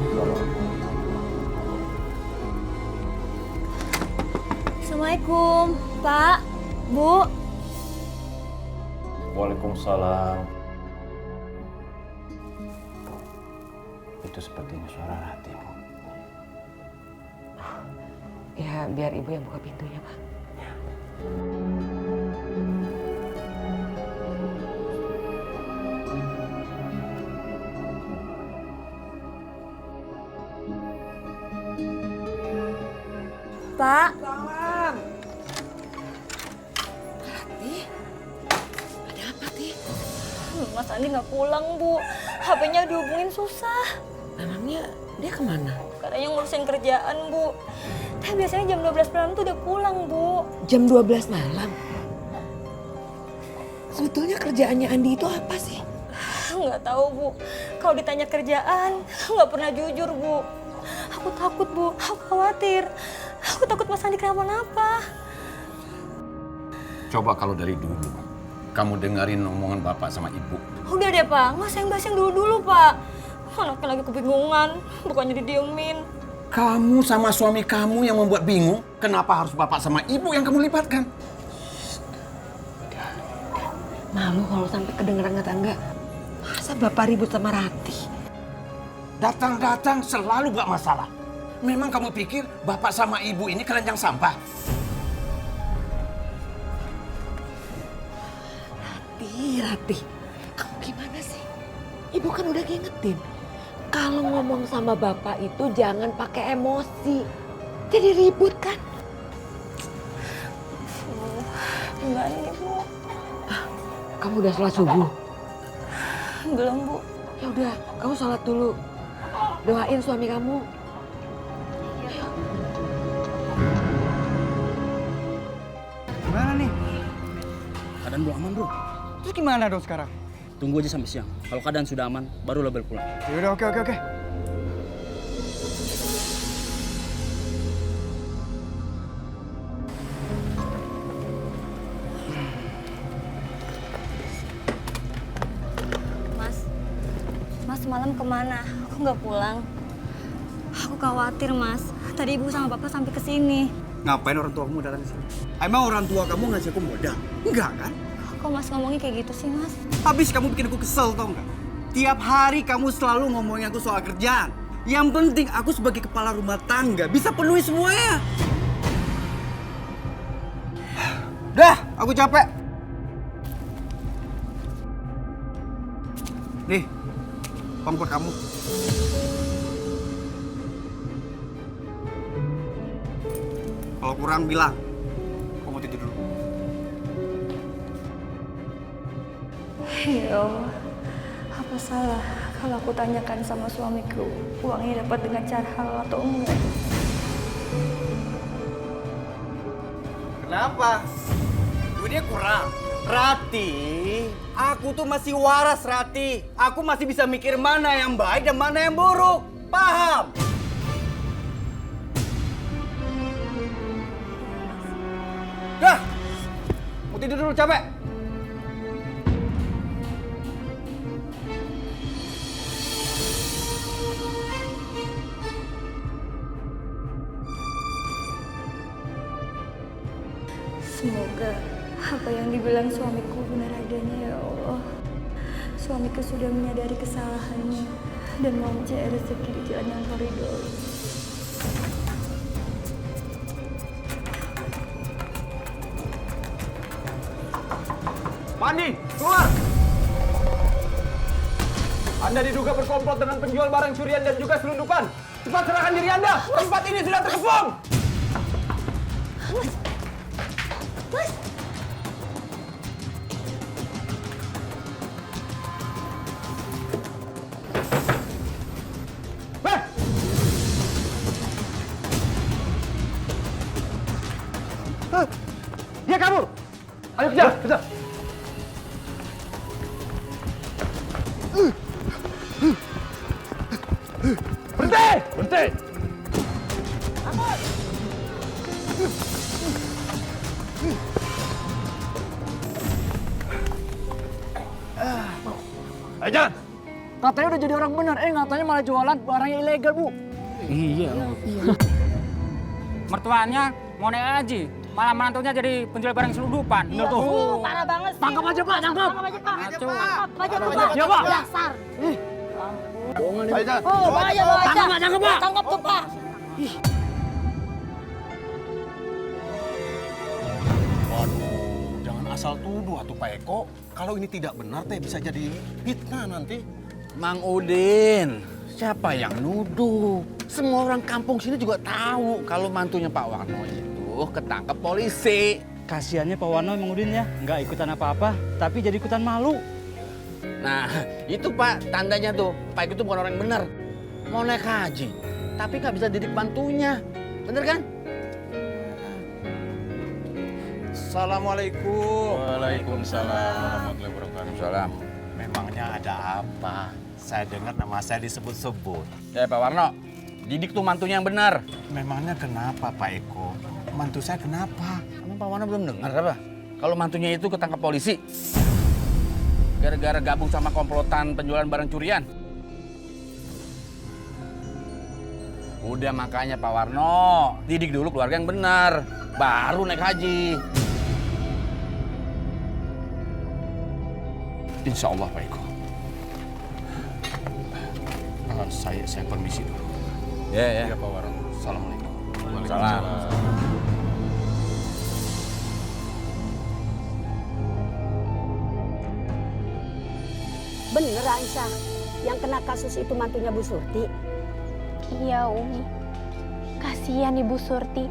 Assalamualaikum. Assalamualaikum, Pak, Bu. Waalaikumsalam. Itu sepertinya suara Rati, Bu. Ya, biar ibu yang buka pintunya, Pak. Pak. Salam. Rati, ada apa, Ti? Mas Andi nggak pulang, Bu. HP-nya dihubungin susah. Memangnya dia kemana? Katanya ngurusin kerjaan, Bu. Tapi biasanya jam 12 malam tuh udah pulang, Bu. Jam 12 malam? Sebetulnya kerjaannya Andi itu apa sih? Nggak tahu, Bu. Kalau ditanya kerjaan, nggak pernah jujur, Bu. Aku takut, Bu. Aku khawatir. Aku takut Mas Andi kenapa-napa. Coba kalau dari dulu, kamu dengerin omongan bapak sama ibu. Udah deh, Pak. Nggak usah yang bahas yang dulu-dulu, Pak. Anaknya lagi kebingungan. Bukannya didiemin. Kamu sama suami kamu yang membuat bingung, kenapa harus bapak sama ibu yang kamu libatkan? Malu kalau sampai kedengeran tetangga. Masa bapak ribut sama Rati? Datang-datang selalu buat masalah. Memang kamu pikir bapak sama ibu ini keranjang sampah? Rati, kamu gimana sih? Ibu kan udah ngingetin. Kalau ngomong sama bapak itu jangan pakai emosi. Jadi ribut kan? Gimana nih, Bu? Kamu udah sholat subuh? Belum, Bu. Ya udah, kamu sholat dulu. Doain suami kamu. Gimana nih? Keadaan belum aman, bro. Terus gimana dong sekarang? Tunggu aja sampai siang. Kalau keadaan sudah aman, baru label pulang. Yaudah, oke. Mas semalam kemana? Aku nggak pulang. Aku khawatir, Mas. Tadi ibu sama bapak sampai ke sini. Ngapain orang tua kamu datang ke sini? Emang orang tua kamu ngasih aku modal? Enggak kan? Kok Mas ngomongnya kayak gitu sih, Mas? Habis kamu bikin aku kesel, tau nggak? Tiap hari kamu selalu ngomongin aku soal kerjaan. Yang penting aku sebagai kepala rumah tangga bisa penuhi semuanya. Dah, aku capek. Nih, uang buat kamu. Kalau kurang bilang, aku mau tidur dulu. Ya Allah, apa salah kalau aku tanyakan sama suamiku uangnya dapat dengan cara halal atau enggak? Kenapa? Duitnya kurang. Rati, aku tuh masih waras, Rati. Aku masih bisa mikir mana yang baik dan mana yang buruk. Paham? Dah, mau tidur dulu, capek. Semoga apa yang dibilang suamiku benar adanya, ya Allah. Suamiku sudah menyadari kesalahannya dan mau mencari rezeki di jalan yang kau ridhoi. Pandi, keluar! Anda diduga berkomplot dengan penjual barang curian dan juga selundupan. Cepat serahkan diri Anda. Tempat ini sudah terkepung. Mas! Dia kabur. Ayo kejar, kejar. Berhenti! Berhenti! Jangan! Katanya udah jadi orang benar, katanya malah jualan barang yang ilegal, Bu. Iya. Mertuanya mau naik haji, malah menantunya jadi penjual barang selundupan. Iya tuh. Parah banget sih. Tangkap aja, Pak, tangkap. Tangkap aja, Pak. Ngaco. Tangkap aja, Tangkap Pak. aja. Iya, Pak. Dasar. Bohongan Ayo, Jan. Oh, bahaya, bahaya. Tangkap, Pak, tangkap, Pak. Tangkap tuh, Pak. Waduh, jangan asal tuduh atuh Pak Eko. Kalau ini tidak benar teh bisa jadi fitnah nanti. Mang Udin, siapa yang nuduh? Semua orang kampung sini juga tahu kalau mantunya Pak Warno itu ketangkep polisi. Kasiannya Pak Warno Mang Udin ya, nggak ikutan apa-apa, tapi jadi ikutan malu. Nah, itu Pak, tandanya tuh, Pak Eko itu bukan orang yang benar. Mau naik haji, tapi nggak bisa didik mantunya. Bener kan? Assalamualaikum. Waalaikumsalam warahmatullahi wabarakatuh. Salam. Memangnya ada apa? Saya dengar nama saya disebut-sebut. Ya Pak Warno, didik tuh mantunya yang benar. Memangnya kenapa Pak Eko? Mantu saya kenapa? Emang Pak Warno belum dengar apa? Kalau mantunya itu ketangkap polisi. Gara-gara gabung sama komplotan penjualan barang curian. Udah makanya Pak Warno, didik dulu keluarga yang benar. Baru naik haji. Insya Allah Pak Eko. Saya permisi dulu. Ya. Iya Pak Warno. Assalamualaikum. Waalaikumsalam. Bener Aisyah, yang kena kasus itu mantunya Bu Surti. Iya Umi, kasihan Ibu Surti.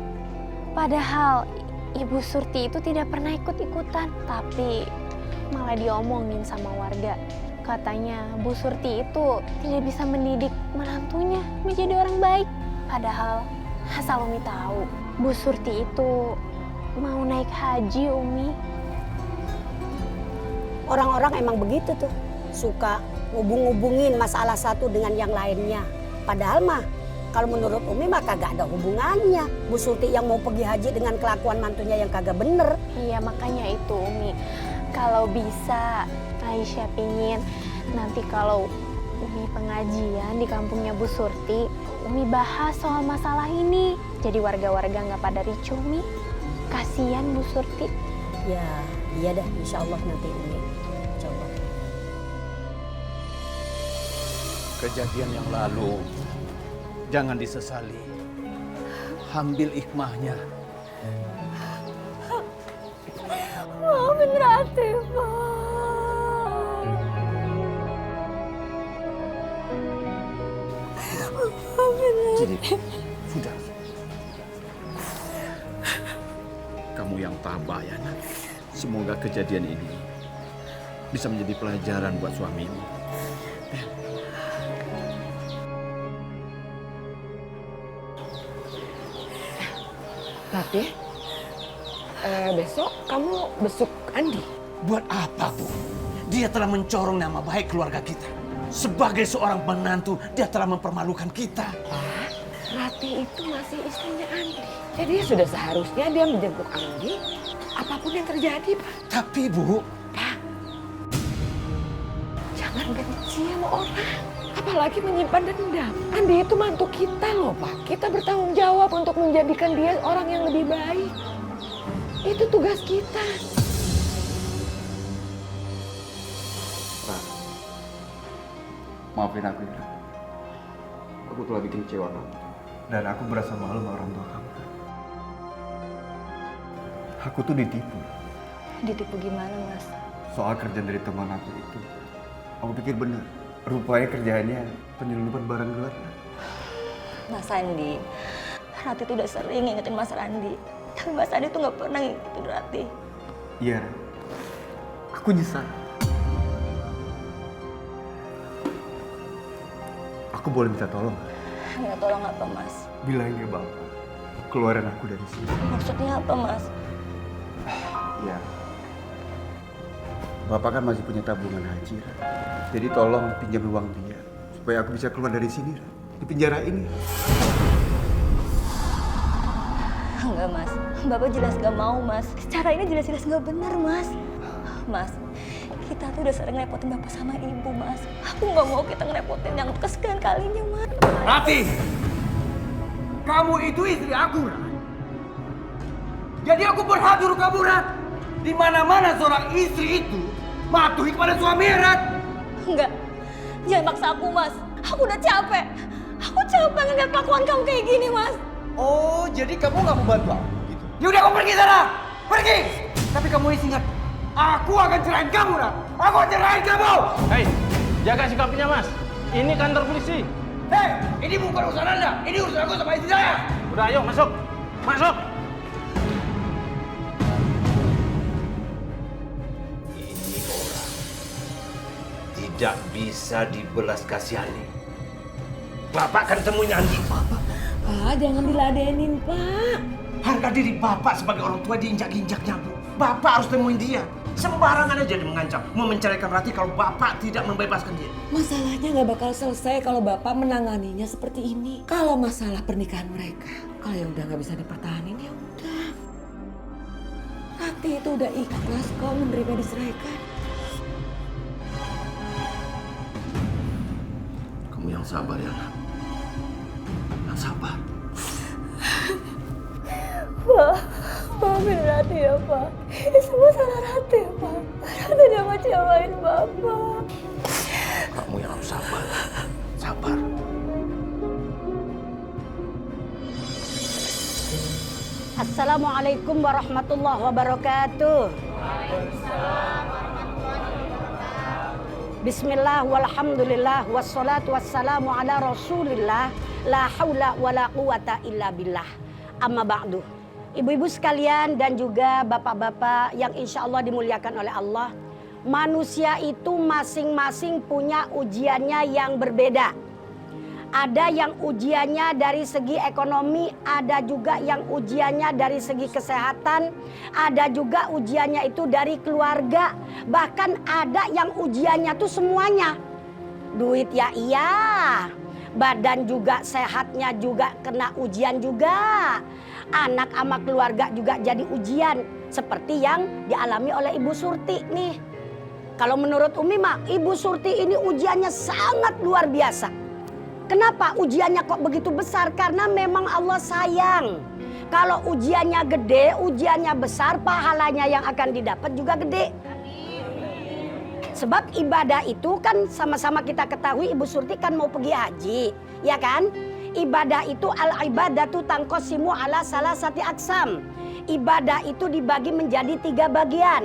Padahal Ibu Surti itu tidak pernah ikut-ikutan, tapi malah diomongin sama warga. Katanya Bu Surti itu tidak bisa mendidik menantunya menjadi orang baik. Padahal asal Umi tahu, Bu Surti itu mau naik haji Umi. Orang-orang emang begitu tuh, suka ngubung-ngubungin masalah satu dengan yang lainnya. Padahal mah, kalau menurut Umi mah kagak ada hubungannya. Bu Surti yang mau pergi haji dengan kelakuan mantunya yang kagak bener. Iya makanya itu Umi, kalau bisa Aisyah pingin nanti kalau Umi pengajian di kampungnya Bu Surti, Umi bahas soal masalah ini. Jadi warga-warga nggak pada ricuh Umi. Kasihan Bu Surti. Ya, iya dah, insya Allah nanti Umi coba. Kejadian yang lalu jangan disesali. Ambil hikmahnya. Maafin Rati, Pak. Maafin Rati. Jadi, sudah. Kamu yang tabah ya, nak. Semoga kejadian ini bisa menjadi pelajaran buat suamimu. Tapi besok kamu besuk Andi. Buat apa, Bu? Dia telah mencorong nama baik keluarga kita. Sebagai seorang menantu, dia telah mempermalukan kita. Pak, Rati itu masih istrinya Andi. Jadi sudah seharusnya dia menjemput Andi apapun yang terjadi, Pak. Tapi, Bu, Jangan benci sama orang. Apalagi menyimpan dendam. Andi itu mantu kita loh, Pak. Kita bertanggung jawab untuk menjadikan dia orang yang lebih baik. Itu tugas kita. Maafin aku ya. Aku telah bikin kecewa kamu. Dan aku berasa malu sama orang tua kamu. Aku tuh ditipu. Ditipu gimana, Mas? Soal kerjaan dari teman aku itu. Aku pikir benar. Rupanya kerjaannya penyelundupan barang gelap. Mas Andi, Rati tuh udah sering ngingetin Mas Randi. Tapi Mas Andi tuh nggak pernah ngingetin Rati. Iya, aku nyesal. Aku boleh minta tolong? Ya tolong apa, Mas? Bilangin ke Bapak, keluarin aku dari sini. Maksudnya apa, Mas? Ya, Papa kan masih punya tabungan haji, Ran. Jadi tolong pinjam uang dia supaya aku bisa keluar dari sini, Ran. Di penjara ini. Enggak, Mas. Bapak jelas gak mau, Mas. Cara ini jelas-jelas gak benar, Mas. Mas, kita tuh udah sering ngerepotin Bapak sama Ibu, Mas. Aku gak mau kita ngerepotin yang kesekian kalinya, Mas. Rati! Kamu itu istri aku, Ran. Jadi aku berhak nyuruh kamu, Ran. Di mana-mana seorang istri itu matuhi kepada suami, Ran. Enggak. Jangan paksa aku, Mas. Aku udah capek. Aku capek ngeliat kelakuan kamu kayak gini, Mas. Oh, jadi kamu gak mau bantu aku gitu? Yaudah, kamu pergi sana! Pergi! Tapi kamu ingat, aku akan cerahin kamu, Ran. Aku akan cerahin kamu! Hei, jaga sikapnya Mas. Ini kantor polisi. Hei, ini bukan urusan Anda. Ini urusan aku sama istri saya. Udah, ayo masuk. Masuk. Ini orang tidak bisa dibelas kasihani. Bapak akan temuin Andi. Pak, jangan diladenin, Pak. Harga diri Bapak sebagai orang tua diinjak-injaknya, Bu. Bapak harus temuin dia. Sembarangan aja dia mengancam, mau menceraikan Rati kalau Bapak tidak membebaskan dia. Masalahnya nggak bakal selesai kalau Bapak menanganinya seperti ini. Kalau masalah pernikahan mereka, kalau yang udah nggak bisa dipertahanin, ya udah. Rati itu udah ikhlas kok menerima diceraikan. Kamu yang sabar ya, nak. Yang sabar. Pak, maafin Rati ya, Pak. Ini semua salah Rati ya, Pak. Rati udah ngecewain Bapak. Kamu yang harus sabar. Sabar. Assalamualaikum warahmatullahi wabarakatuh. Bismillah walhamdulillah wassalatu wassalamu ala rasulillah la haula wala quwata illa billah. Amma ba'du. Ibu-ibu sekalian dan juga bapak-bapak yang insya Allah dimuliakan oleh Allah. Manusia itu masing-masing punya ujiannya yang berbeda. Ada yang ujiannya dari segi ekonomi, ada juga yang ujiannya dari segi kesehatan, ada juga ujiannya itu dari keluarga, bahkan ada yang ujiannya tuh semuanya. Duit ya iya, badan juga sehatnya juga kena ujian juga. Anak sama keluarga juga jadi ujian, seperti yang dialami oleh Ibu Surti nih. Kalau menurut Umi mah, Ibu Surti ini ujiannya sangat luar biasa. Kenapa ujiannya kok begitu besar? Karena memang Allah sayang. Kalau ujiannya gede, ujiannya besar, pahalanya yang akan didapat juga gede. Sebab ibadah itu kan sama-sama kita ketahui Ibu Surti kan mau pergi haji, ya kan? Ibadah itu al-ibadatu tangqasimu ala salasati aksam. Ibadah itu dibagi menjadi 3 bagian.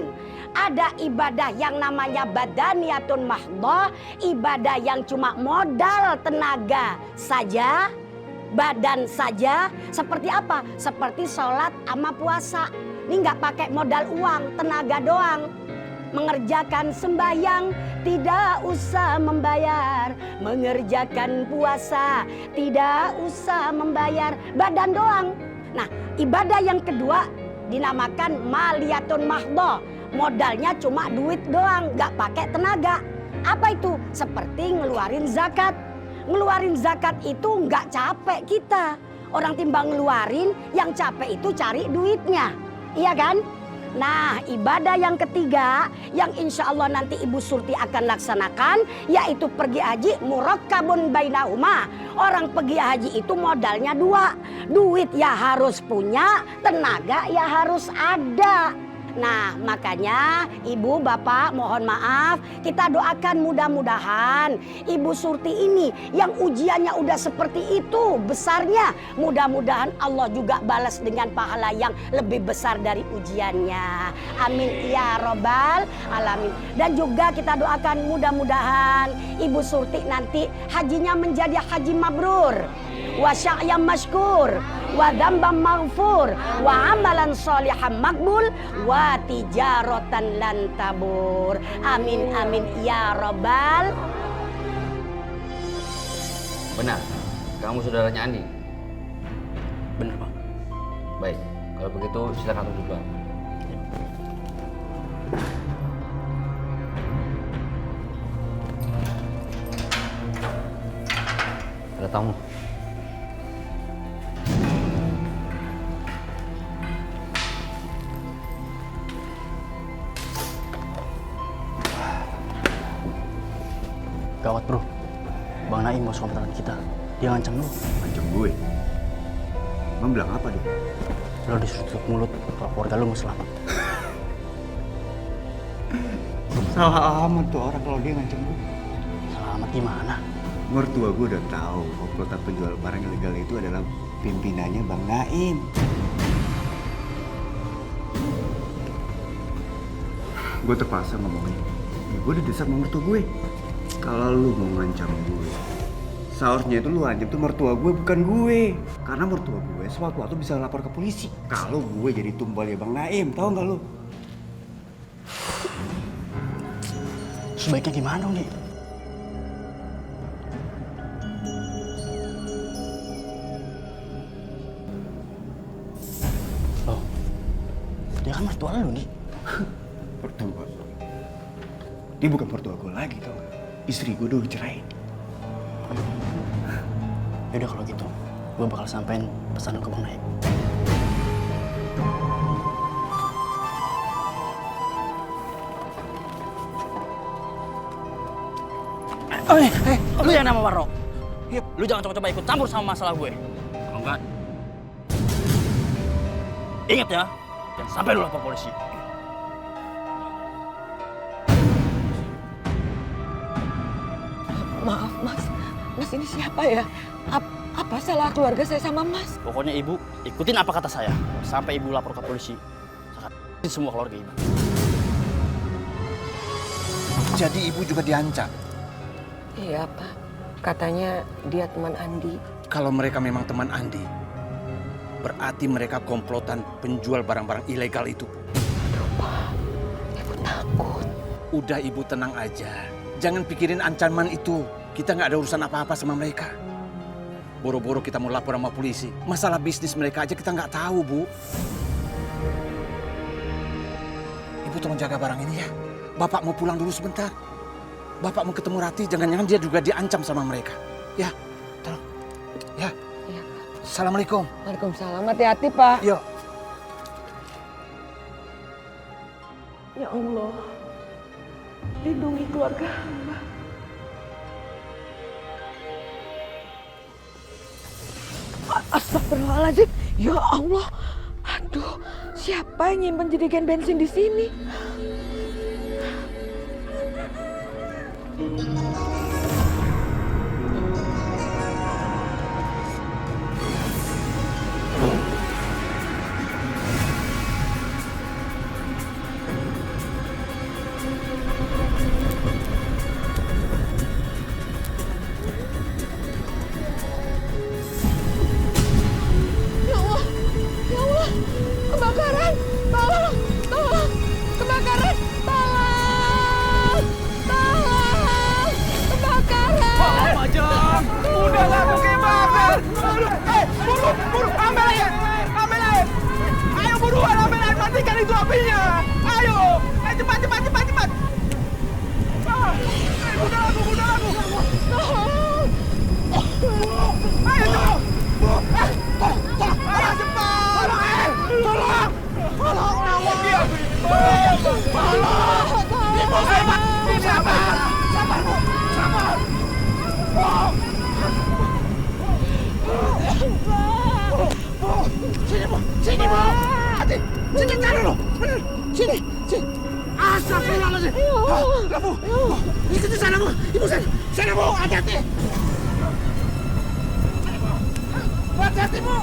Ada ibadah yang namanya badaniyatun mahdhah, ibadah yang cuma modal tenaga saja, badan saja. Seperti apa? Seperti sholat sama puasa. Ini nggak pakai modal uang, tenaga doang. Mengerjakan sembahyang tidak usah membayar, mengerjakan puasa tidak usah membayar, badan doang. Nah, ibadah yang kedua dinamakan maliyatun mahdhah. Modalnya cuma duit doang, nggak pakai tenaga. Apa itu? Seperti ngeluarin zakat. Ngeluarin zakat itu nggak capek kita. Orang timbang ngeluarin, yang capek itu cari duitnya. Iya kan? Nah, ibadah yang ketiga yang insya Allah nanti Ibu Surti akan laksanakan, yaitu pergi haji murakkabun bainahuma. Orang pergi haji itu modalnya 2. Duit ya harus punya, tenaga ya harus ada. Nah, makanya Ibu, Bapak mohon maaf, kita doakan mudah-mudahan Ibu Surti ini yang ujiannya udah seperti itu besarnya, mudah-mudahan Allah juga balas dengan pahala yang lebih besar dari ujiannya. Amin ya robbal alamin. Dan juga kita doakan mudah-mudahan Ibu Surti nanti hajinya menjadi haji mabrur, wa sya'yan masykur, wa dzamban maghfur, wa amalan sholihan makbul, wa tijaratan lan tabur. Amin amin ya robbal. Benar, kamu saudaranya Andi? Benar, Pak. Baik, kalau begitu silakan duduk, Bang. tamu. Gawat bro, Bang Naim bos kontrakan kita. Dia ngancam lu. Ngancam gue? Emang bilang apa dia? Lo disuruh tutup mulut kalau keluarga lu mau selamat. Salah amat tuh orang kalau dia ngancam gue. Salah amat gimana? Mertua gue udah tahu komplotan penjual barang ilegal itu adalah pimpinannya Bang Naim. Gue terpaksa ngomongin. Ya, gue didesak sama mertua gue. Kalau lu mau ngancam gue, seharusnya itu lu ancam tuh mertua gue, bukan gue. Karena mertua gue sewaktu-waktu bisa lapor ke polisi. Kalau gue jadi tumbal ya Bang Naim, tahu nggak lu? Sebaiknya gimana dong, Dik? Loh, dia kan mertua lu, Dik. Mertua? Dia bukan mertua gue lagi, tau gak? Istri gue udah dicerain. Yaudah kalau gitu, gue bakal sampein pesan ke Bang Naim. Lu yang nama Warno. Lu jangan coba-coba ikut campur sama masalah gue. Kalau enggak, ingat ya, jangan sampai lu lapor polisi. Maaf Mas, Mas ini siapa ya? Apa salah keluarga saya sama Mas? Pokoknya ibu ikutin apa kata saya. Sampai ibu lapor ke polisi, saya akan semua keluarga ibu. Jadi ibu juga diancam? Iya Pak, katanya dia teman Andi. Kalau mereka memang teman Andi, berarti mereka komplotan penjual barang-barang ilegal itu. Aduh Pak, ibu takut. Udah ibu tenang aja, jangan pikirin ancaman itu. Kita nggak ada urusan apa-apa sama mereka. Boro-boro kita mau lapor sama polisi. Masalah bisnis mereka aja kita nggak tahu, Bu. Ibu tolong jaga barang ini ya. Bapak mau pulang dulu sebentar. Bapak mau ketemu Rati, jangan-jangan dia juga diancam sama mereka. Ya, tolong. Ya. Iya Pak. Assalamualaikum. Waalaikumsalam, hati-hati Pak. Yuk. Ya Allah, lindungi keluarga hamba. Astagfirullahaladzim, ya Allah. Aduh, siapa yang nyimpen jerigen bensin di sini? Kebakaran! Tolong! Tolong! Kebakaran! Tolong! Tolong! Kebakaran! Pak Jong! Udah laku kebakar! Buru! Buru! Ambil air! Ambil air! Ayo buruan ambil air! Matikan itu apinya! Ayo! Cepat! Cepat! Cepat! Cepat! Udah laku! Udah laku! Tolong! Ayo tolong! Tolong! Ayo cepat! Tolong! Tolong! Tolong dia! Tolong! Ibu saya! Sabar! Sabar, Bu! Sabar! Bu! Sini, Bu! Sini, Bu! Hati! Sini, cari dulu! Sini! Sini! Astagfirullahaladzim! Lah, Bu! Ikuti sana, Bu! Ibu sana! Sana, Bu! Hati-hati! Hati-hati, Bu!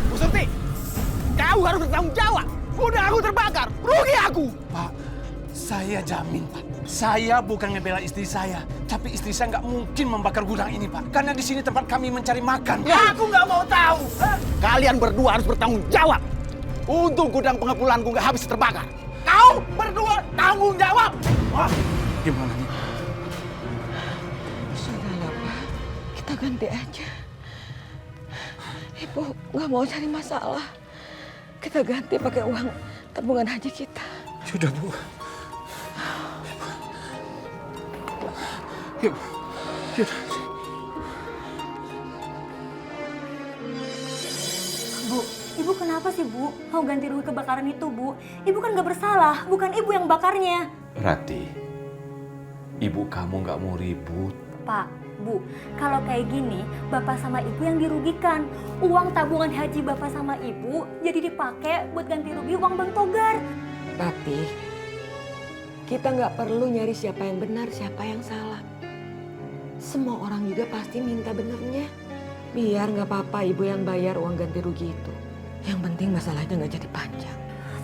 Bu Surti, kau harus bertanggung jawab. Udah aku terbakar, rugi aku. Pak, saya jamin, Pak. Saya bukan ngebela istri saya, tapi istri saya nggak mungkin membakar gudang ini, Pak. Karena di sini tempat kami mencari makan. Ya, aku nggak mau tahu. Kalian berdua harus bertanggung jawab. Untuk gudang pengepulانku nggak habis terbakar. Kau berdua tanggung jawab. Wah, gimana nih? Sudahlah Pak, kita ganti aja. Ibu nggak mau cari masalah. Kita ganti pakai uang tabungan haji kita. Sudah, Bu. Yuk. Yuk. Bu, ibu kenapa sih bu? Mau ganti rugi kebakaran itu bu? Ibu kan gak bersalah, bukan ibu yang bakarnya. Rati, ibu kamu nggak mau ribut. Pak, Bu, kalau kayak gini, Bapak sama Ibu yang dirugikan. Uang tabungan haji Bapak sama Ibu jadi dipakai buat ganti rugi uang Bang Togar. Tapi kita nggak perlu nyari siapa yang benar, siapa yang salah. Semua orang juga pasti minta benernya. Biar nggak apa-apa ibu yang bayar uang ganti rugi itu. Yang penting masalahnya nggak jadi panjang.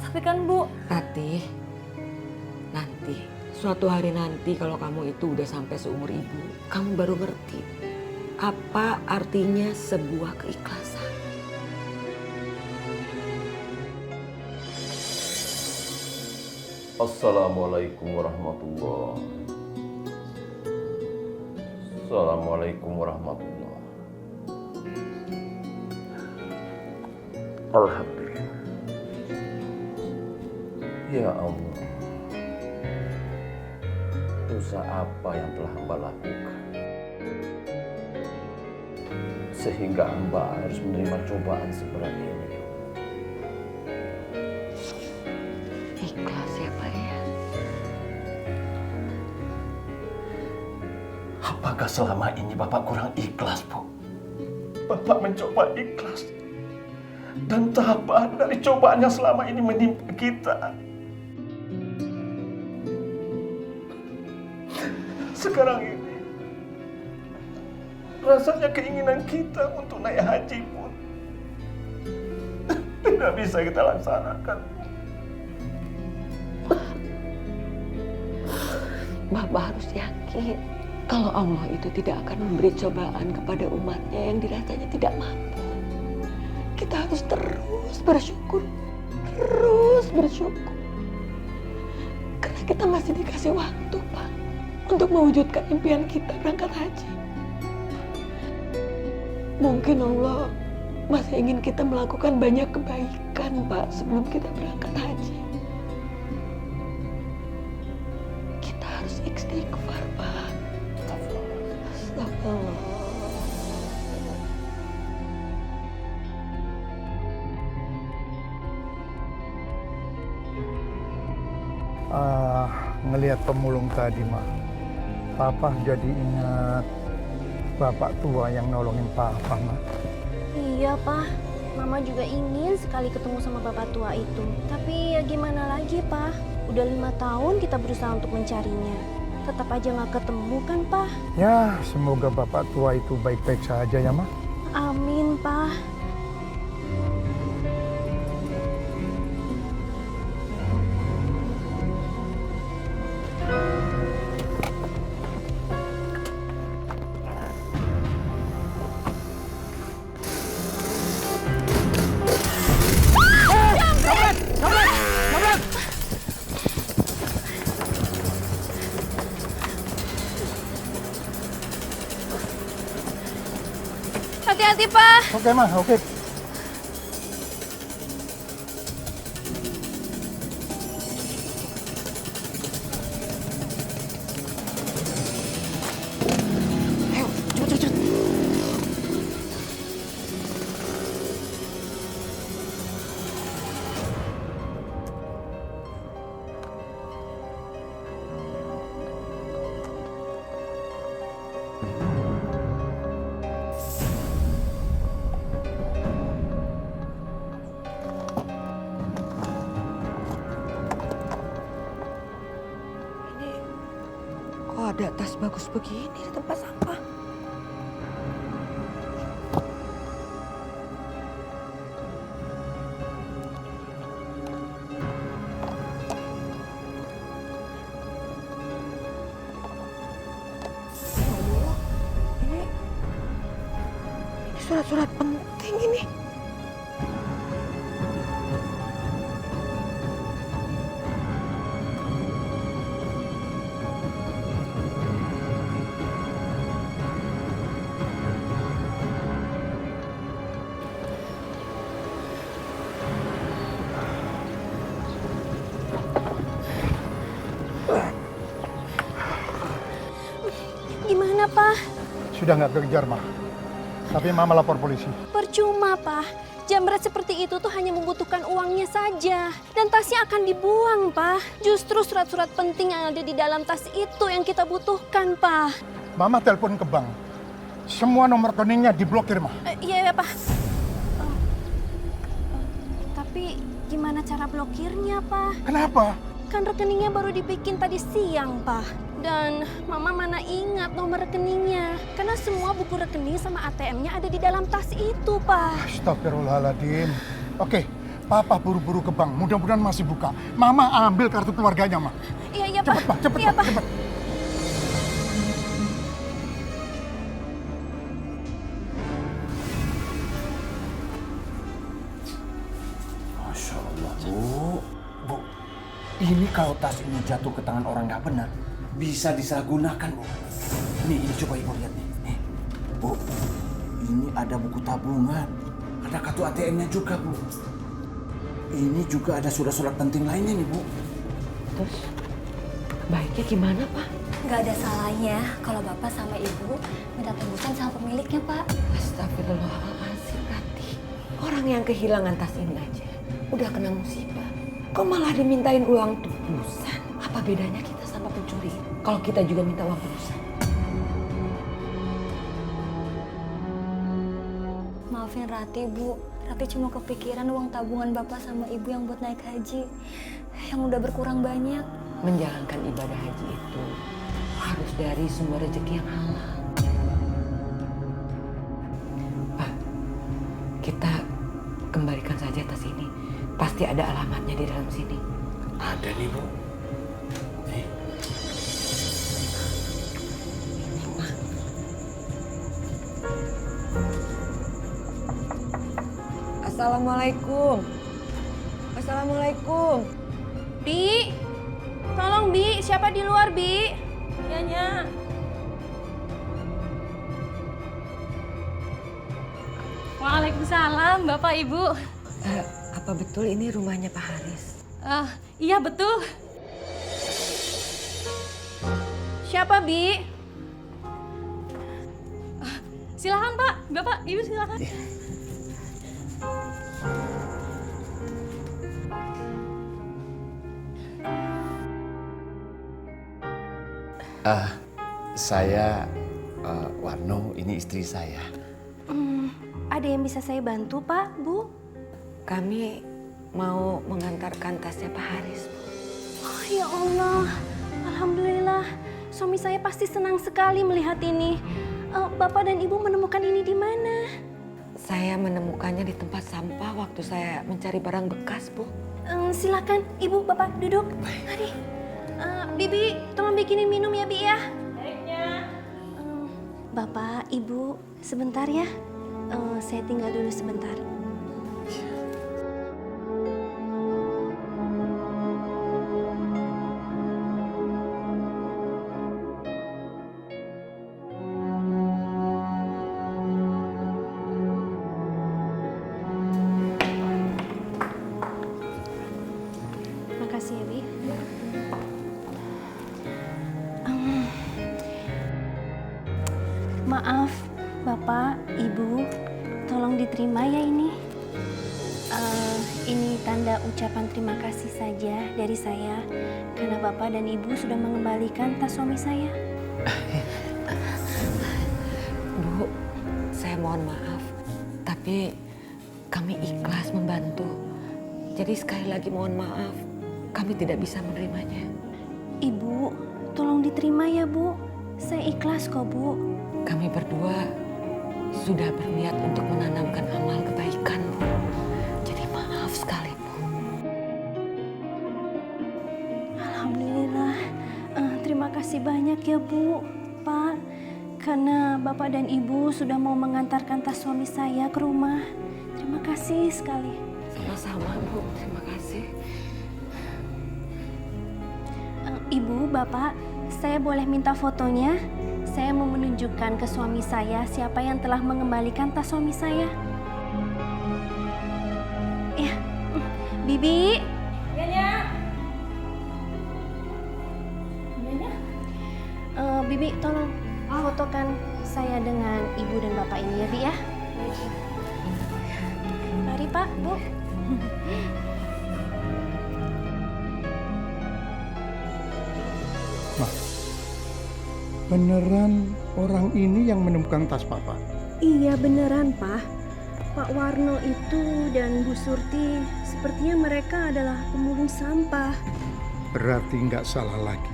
Tapi kan Bu... Ratih, nanti, suatu hari nanti kalau kamu itu udah sampai seumur ibu, kamu baru ngerti apa artinya sebuah keikhlasan. Assalamualaikum warahmatullah. Assalamualaikum warahmatullah. Alhamdulillah. Ya Allah, dosa apa yang telah hamba lakukan sehingga hamba harus menerima cobaan seberat ini? Ikhlas ya Pak ya. Apakah selama ini Bapak kurang ikhlas, Bu? Bapak mencoba ikhlas. Dan tahapan dari cobaan yang selama ini menimpa kita. Sekarang ini, rasanya keinginan kita untuk naik haji pun tidak bisa kita laksanakan. Bapak harus yakin kalau Allah itu tidak akan memberi cobaan kepada umatnya yang dirasanya tidak mampu. Kita harus terus bersyukur. Karena kita masih dikasih waktu, Pak, untuk mewujudkan impian kita berangkat haji. Mungkin Allah masih ingin kita melakukan banyak kebaikan, Pak, sebelum kita berangkat haji. Kita harus istighfar, Pak. Astagfirullah. Ngelihat pemulung tadi mah, Papa jadi ingat bapak tua yang nolongin Papa mah. Iya, Pak. Mama juga ingin sekali ketemu sama bapak tua itu. Tapi ya gimana lagi, Pak? Udah 5 tahun kita berusaha untuk mencarinya. Tetap aja nggak ketemu kan, Pak? Ya, semoga bapak tua itu baik-baik saja ya, mah. Amin, Pak. Hati-hati, Pak. Oke, mah, oke. Kok ada tas bagus begini di tempat sampah? Oh, ini surat-surat penting ini. Sudah nggak kejar, Ma. Tapi Mama lapor polisi. Percuma, Pak. Jamret seperti itu tuh hanya membutuhkan uangnya saja. Dan tasnya akan dibuang, Pak. Justru surat-surat penting yang ada di dalam tas itu yang kita butuhkan, Pak. Mama telepon ke bank. Semua nomor rekeningnya diblokir, Ma. Iya, Pak. Tapi gimana cara blokirnya, Pak? Kenapa? Kan rekeningnya baru dibikin tadi siang, Pak. Dan Mama mana ingat nomor rekeningnya. Karena semua buku rekening sama ATM-nya ada di dalam tas itu, Pak. Astagfirullahaladzim. Oke, Papa buru-buru ke bank. Mudah-mudahan masih buka. Mama ambil kartu keluarganya, Ma. Iya, Pak. Cepet, Pak. Cepet, iya, Pak. Cepet. Masya Allah, Bu, ini kalau tas ini jatuh ke tangan orang nggak benar, bisa disalahgunakan, Bu. Ini coba Ibu lihat nih. Nih, Bu, ini ada buku tabungan, ada kartu ATM-nya juga, Bu. Ini juga ada surat-surat penting lainnya nih, Bu. Terus, baiknya gimana, Pak? Nggak ada salahnya kalau Bapak sama Ibu minta tebusan sama pemiliknya, Pak. Astagfirullahaladzim, Rati. Orang yang kehilangan tas ini aja udah kena musibah. Kok malah dimintain uang tebusan? Apa bedanya kita sama pencuri? Kalau kita juga minta uang tebusan. Maafin Rati, Bu. Rati cuma kepikiran uang tabungan Bapak sama Ibu yang buat naik haji. Yang udah berkurang banyak. Menjalankan ibadah haji itu harus dari sumber rezeki yang halal. Pak, kita kembalikan saja tas ini. Pasti ada alamatnya di dalam sini. Ada nih, Bu. Nih. Assalamualaikum. Assalamualaikum. Bi, tolong Bi, siapa di luar Bi? Iya, Waalaikumsalam, Bapak Ibu. Apa betul ini rumahnya Pak Haris? Iya betul. Siapa Bi? Silakan Pak, Bapak Ibu silakan. Saya Warno, ini istri saya. Ada yang bisa saya bantu, Pak, Bu? Kami mau mengantarkan tasnya Pak Haris. Oh, ya Allah. Alhamdulillah. Suami saya pasti senang sekali melihat ini. Bapak dan Ibu menemukan ini di mana? Saya menemukannya di tempat sampah waktu saya mencari barang bekas, Bu. Silakan, Ibu, Bapak duduk. Mari. Bibi, tolong bikinin minum ya, Bi ya. Baiknya. Bapak, Ibu, sebentar ya. Saya tinggal dulu sebentar. Makasih ya, Bi. Maaf, Bapak, Ibu, tolong diterima ya ini. Ini tanda ucapan terima kasih saja dari saya karena Bapak dan Ibu sudah mengembalikan tas suami saya. Bu, saya mohon maaf, tapi kami ikhlas membantu. Jadi sekali lagi mohon maaf, kami tidak bisa menerimanya. Ibu, tolong diterima ya, Bu. Saya ikhlas kok, Bu. Kami berdua sudah berniat untuk menanamkan amal kebaikan, Bu. Jadi maaf sekali, Bu. Alhamdulillah. Terima kasih banyak ya, Bu, Pak. Karena Bapak dan Ibu sudah mau mengantarkan tas suami saya ke rumah. Terima kasih sekali. Sama-sama, Bu. Terima kasih. Ibu, Bapak, saya boleh minta fotonya? Saya mau menunjukkan ke suami saya siapa yang telah mengembalikan tas suami saya. Ya, Bibi. Iya, Bibi, tolong fotokan saya dengan ibu dan bapak ini ya, Bi ya. Mari Pak, Bu. Ma, beneran orang ini yang menemukan tas Papa? Iya beneran, Pak. Pak Warno itu dan Bu Surti, sepertinya mereka adalah pemulung sampah. Berarti nggak salah lagi.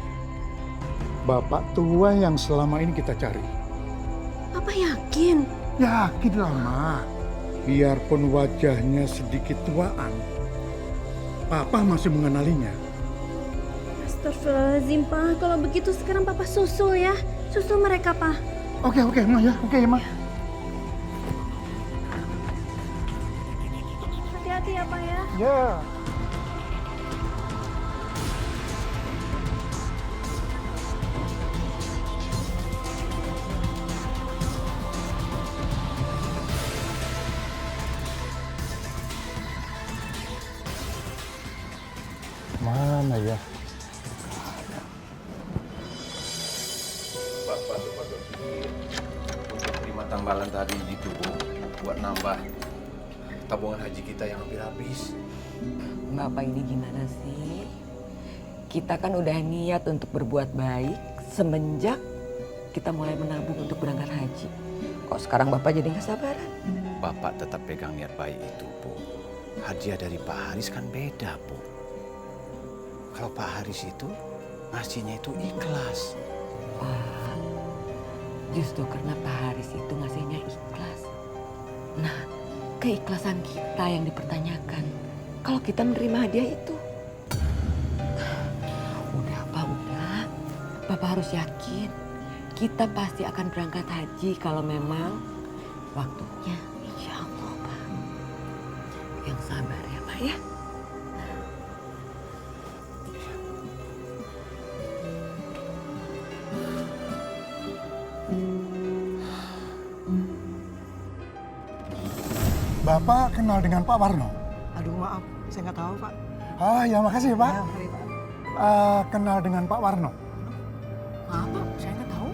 Bapak tua yang selama ini kita cari. Papa yakin? Yakin lah, Ma. Biarpun wajahnya sedikit tuaan, Papa masih mengenalinya. Astagfirullahaladzim, Pak. Kalau begitu sekarang Papa susul ya. Susul mereka, Pak. Oke, Ma ya. Oke, Ma. Hati-hati ya, Pak ya. Ya. Mana ya? Bapak coba berpikir untuk terima tambalan tadi gitu, Bu, buat nambah tabungan haji kita yang hampir habis. Bapak ini gimana sih? Kita kan udah niat untuk berbuat baik semenjak kita mulai menabung untuk berangkat haji. Kok sekarang Bapak jadi nggak sabaran? Bapak tetap pegang niat baik itu, Bu. Hadiah dari Pak Haris kan beda, Bu. Kalau Pak Haris itu ngasihnya itu ikhlas. Pak, justru karena Pak Haris itu ngasihnya ikhlas. Nah, keikhlasan kita yang dipertanyakan kalau kita menerima hadiah itu. Udah Pak, udah. Bapak harus yakin kita pasti akan berangkat haji kalau memang waktunya. Insya Allah, Pak. Yang sabar ya, Pak ya. Bapak kenal dengan Pak Warno? Aduh maaf, saya nggak tahu Pak. Ah ya makasih Pak. Ya, mari, Pak. Kenal dengan Pak Warno? Maaf Pak, saya nggak tahu.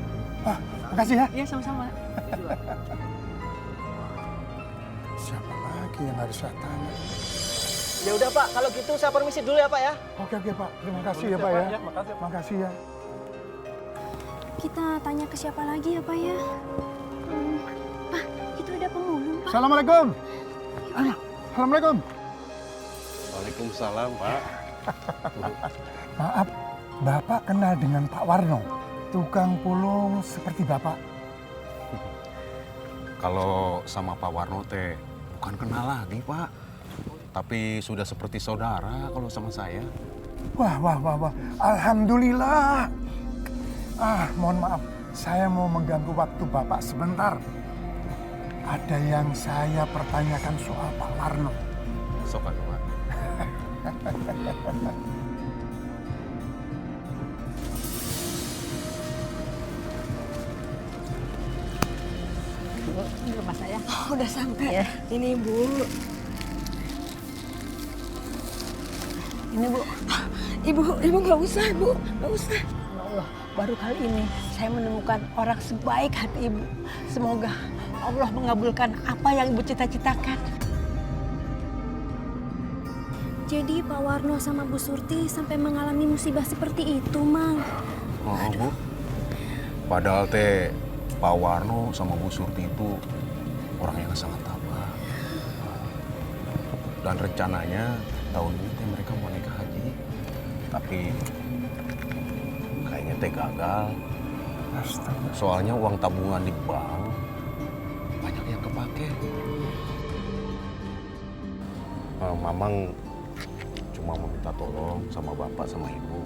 Makasih ya. Iya sama-sama. Siapa lagi yang harus saya tanya? Ya udah Pak, kalau gitu saya permisi dulu ya Pak ya. Oke Pak, terima kasih ya Pak ya. Makasih ya. Kita tanya ke siapa lagi ya, Pak ya? Pak, itu ada pemulung, Pak. Assalamualaikum. Assalamualaikum. Waalaikumsalam, Pak. Maaf, Bapak kenal dengan Pak Warno, tukang pulung seperti Bapak? Kalau sama Pak Warno teh bukan kenal lagi, Pak. Tapi sudah seperti saudara kalau sama saya. Wah. Alhamdulillah. Mohon maaf, saya mau mengganggu waktu Bapak sebentar. Ada yang saya pertanyakan soal Pak Warno. Sok atuh, Pak. Ini rumah saya. Oh, udah sampai. Ya. Ini Bu. Ini Bu. Ibu nggak usah, Bu. Nggak usah. Ya Allah, baru kali ini saya menemukan orang sebaik hati Ibu. Semoga Allah mengabulkan apa yang Ibu cita-citakan. Jadi Pak Warno sama Bu Surti sampai mengalami musibah seperti itu, Mang. Oh, Bu. Padahal teh Pak Warno sama Bu Surti itu orang yang sangat tabah. Dan rencananya tahun ini teh mereka mau naik haji. Tapi kayaknya teh gagal. Astaga. Soalnya uang tabungan di bank banyak yang kepake. Mamang cuma meminta tolong sama Bapak sama Ibu.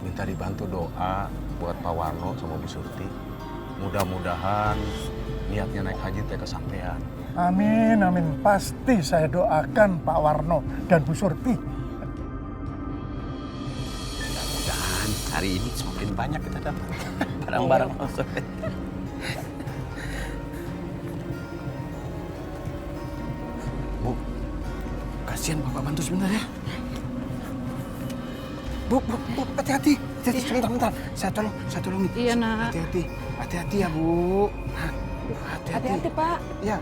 Minta dibantu doa buat Pak Warno sama Bu Surti. Mudah-mudahan niatnya naik haji teh kesampaian. Amin. Pasti saya doakan Pak Warno dan Bu Surti. Mudah-mudahan hari ini semakin banyak kita dapat barang-barang masuk. Bu, kasihan Bapak bantu sebentar ya. Bu, hati-hati. Sebentar. Saya tolongin. Iya, Nak. Hati-hati. Hati-hati ya, Bu. Hati-hati, Pak. Iya.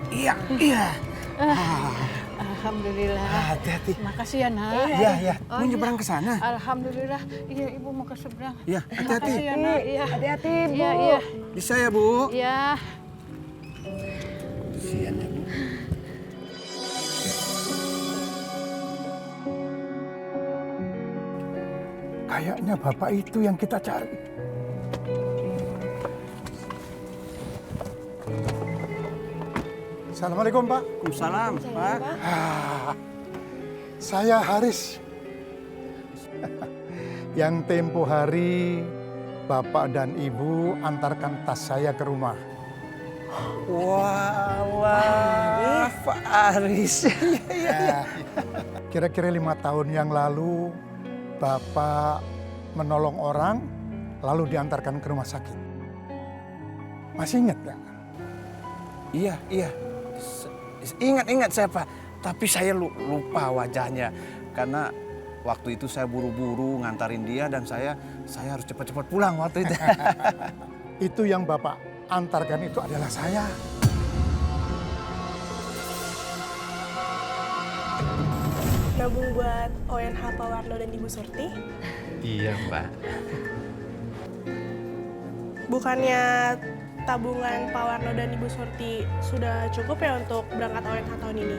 Iya, iya. Alhamdulillah. Hati-hati. Makasih ya, Nak. Iya, iya. Mau nyebrang ke sana? Alhamdulillah. Iya, Ibu mau ke seberang. Iya, hati-hati. Makasih ya, Nak. Iya. Hati-hati, Bu. Iya, iya. Bisa ya, Bu? Iya. Kasihan ya, Bu. Kayaknya bapak itu yang kita cari. Assalamualaikum, Pak. Waalaikumsalam, Pak. Saya Haris. Yang tempo hari Bapak dan Ibu antarkan tas saya ke rumah. Wah, Pak Aris. Kira-kira 5 tahun yang lalu Bapak menolong orang lalu diantarkan ke rumah sakit. Masih ingat nggak? Iya, iya. Ingat saya, Pak. Tapi saya lupa wajahnya. Karena waktu itu saya buru-buru ngantarin dia dan saya harus cepat-cepat pulang waktu itu. Itu yang Bapak antarkan itu adalah saya. Nabung buat ONH Pak Warno dan Ibu Surti? Iya, Mbak. Bukannya tabungan Pak Warno dan Ibu Surti sudah cukup ya untuk berangkat ONH tahun ini?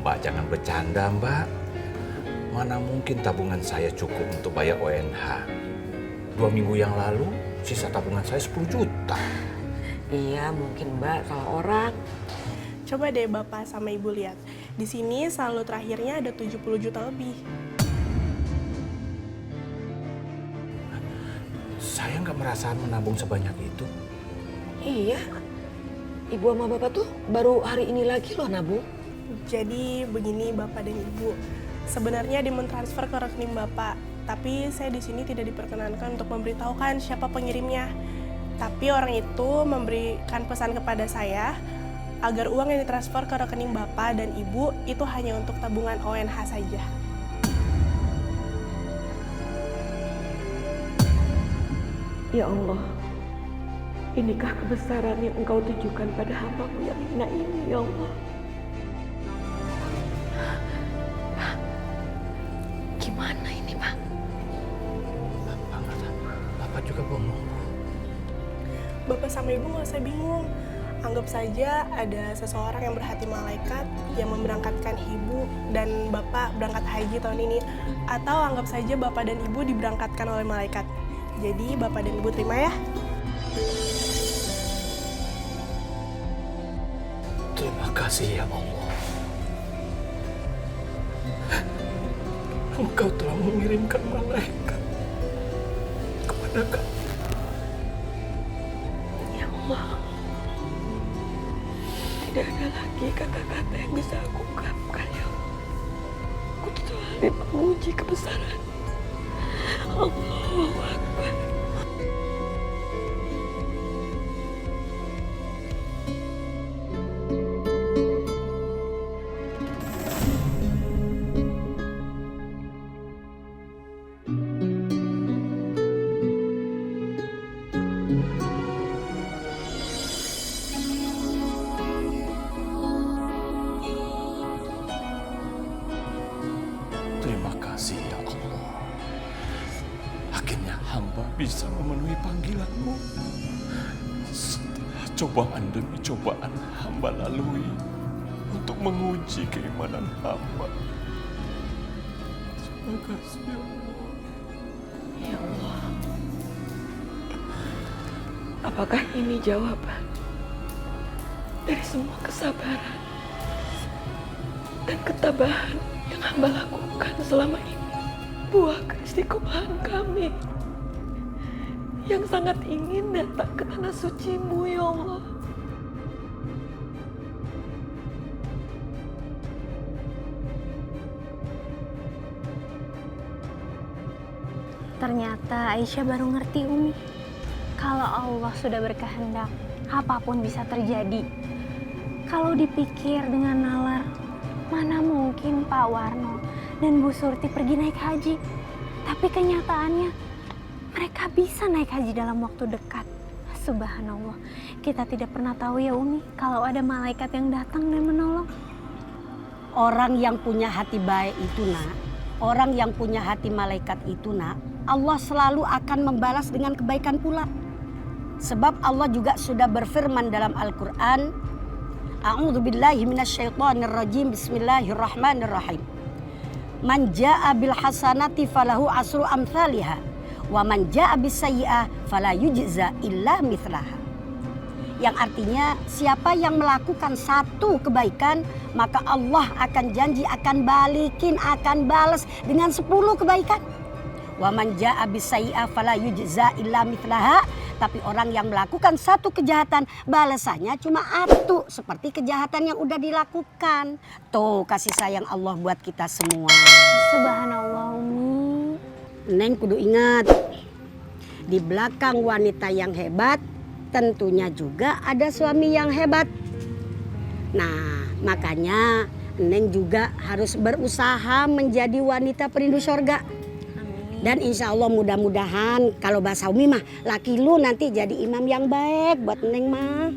Mbak jangan bercanda, Mbak. Mana mungkin tabungan saya cukup untuk bayar ONH. 2 minggu yang lalu, sisa tabungan saya 10 juta. Iya, mungkin Mbak salah orang. Coba deh Bapak sama Ibu lihat. Di sini saldo terakhirnya ada 70 juta lebih. Saya nggak merasa menabung sebanyak itu. Iya, Ibu sama Bapak tuh baru hari ini lagi loh nabung. Jadi begini Bapak dan Ibu, sebenarnya dimentransfer ke rekening Bapak, tapi saya di sini tidak diperkenankan untuk memberitahukan siapa pengirimnya. Tapi orang itu memberikan pesan kepada saya agar uang yang ditransfer ke rekening Bapak dan Ibu itu hanya untuk tabungan ONH saja. Ya Allah, inikah kebesaran yang Engkau tujukan pada hamba-Mu yang hina ini, ya Allah. Gimana ini, Pak? Bapak juga bingung. Bapak sama Ibu nggak usah bingung. Anggap saja ada seseorang yang berhati malaikat yang memberangkatkan Ibu dan Bapak berangkat haji tahun ini. Atau anggap saja Bapak dan Ibu diberangkatkan oleh malaikat. Jadi Bapak dan Ibu terima ya. Terima kasih ya Allah. Engkau telah mengirimkan malaikat kepada kami. Ya Allah, tidak ada lagi kata-kata yang bisa aku ungkapkan, ya Allah. Aku kecuali memuji kebesaran Allahu Akbar. Terima kasih ya Allah. Akhirnya hamba bisa memenuhi panggilan-Mu. Setelah cobaan demi cobaan hamba lalui untuk menguji keimanan hamba. Terima kasih ya Allah. Ya Allah, apakah ini jawaban dari semua kesabaran dan ketabahan yang hamba lakukan selama ini? Buah keistiqomahan kami yang sangat ingin datang ke tanah suci-Mu, ya Allah. Ternyata Aisyah baru ngerti, Umi. Kalau Allah sudah berkehendak, apapun bisa terjadi. Kalau dipikir dengan nalar, mana mungkin Pak Warno dan Bu Surti pergi naik haji. Tapi kenyataannya, mereka bisa naik haji dalam waktu dekat. Subhanallah, kita tidak pernah tahu ya Umi, kalau ada malaikat yang datang dan menolong. Orang yang punya hati baik itu nak, orang yang punya hati malaikat itu nak, Allah selalu akan membalas dengan kebaikan pula. Sebab Allah juga sudah berfirman dalam Al-Quran, A'udzubillahi minasyaitonirrajim, Bismillahirrahmanirrahim. Man ja'a bil hasanati falahu asru amthaliha, wa man ja'a bis sayyi'ah fala yujza illa mithlaha. Yang artinya siapa yang melakukan satu kebaikan, maka Allah akan janji akan balikin, akan balas dengan 10 kebaikan. Wa man ja'a bis sayyi'ah fala yujza illa mithlaha. Tapi orang yang melakukan satu kejahatan, balasannya cuma atu, seperti kejahatan yang udah dilakukan. Tuh kasih sayang Allah buat kita semua. Subhanallah Umi. Neng kudu ingat, di belakang wanita yang hebat, tentunya juga ada suami yang hebat. Nah, makanya Neng juga harus berusaha menjadi wanita perindu sorga. Dan insya Allah mudah-mudahan kalau bahasa Umi mah, laki lu nanti jadi imam yang baik buat Neng mah.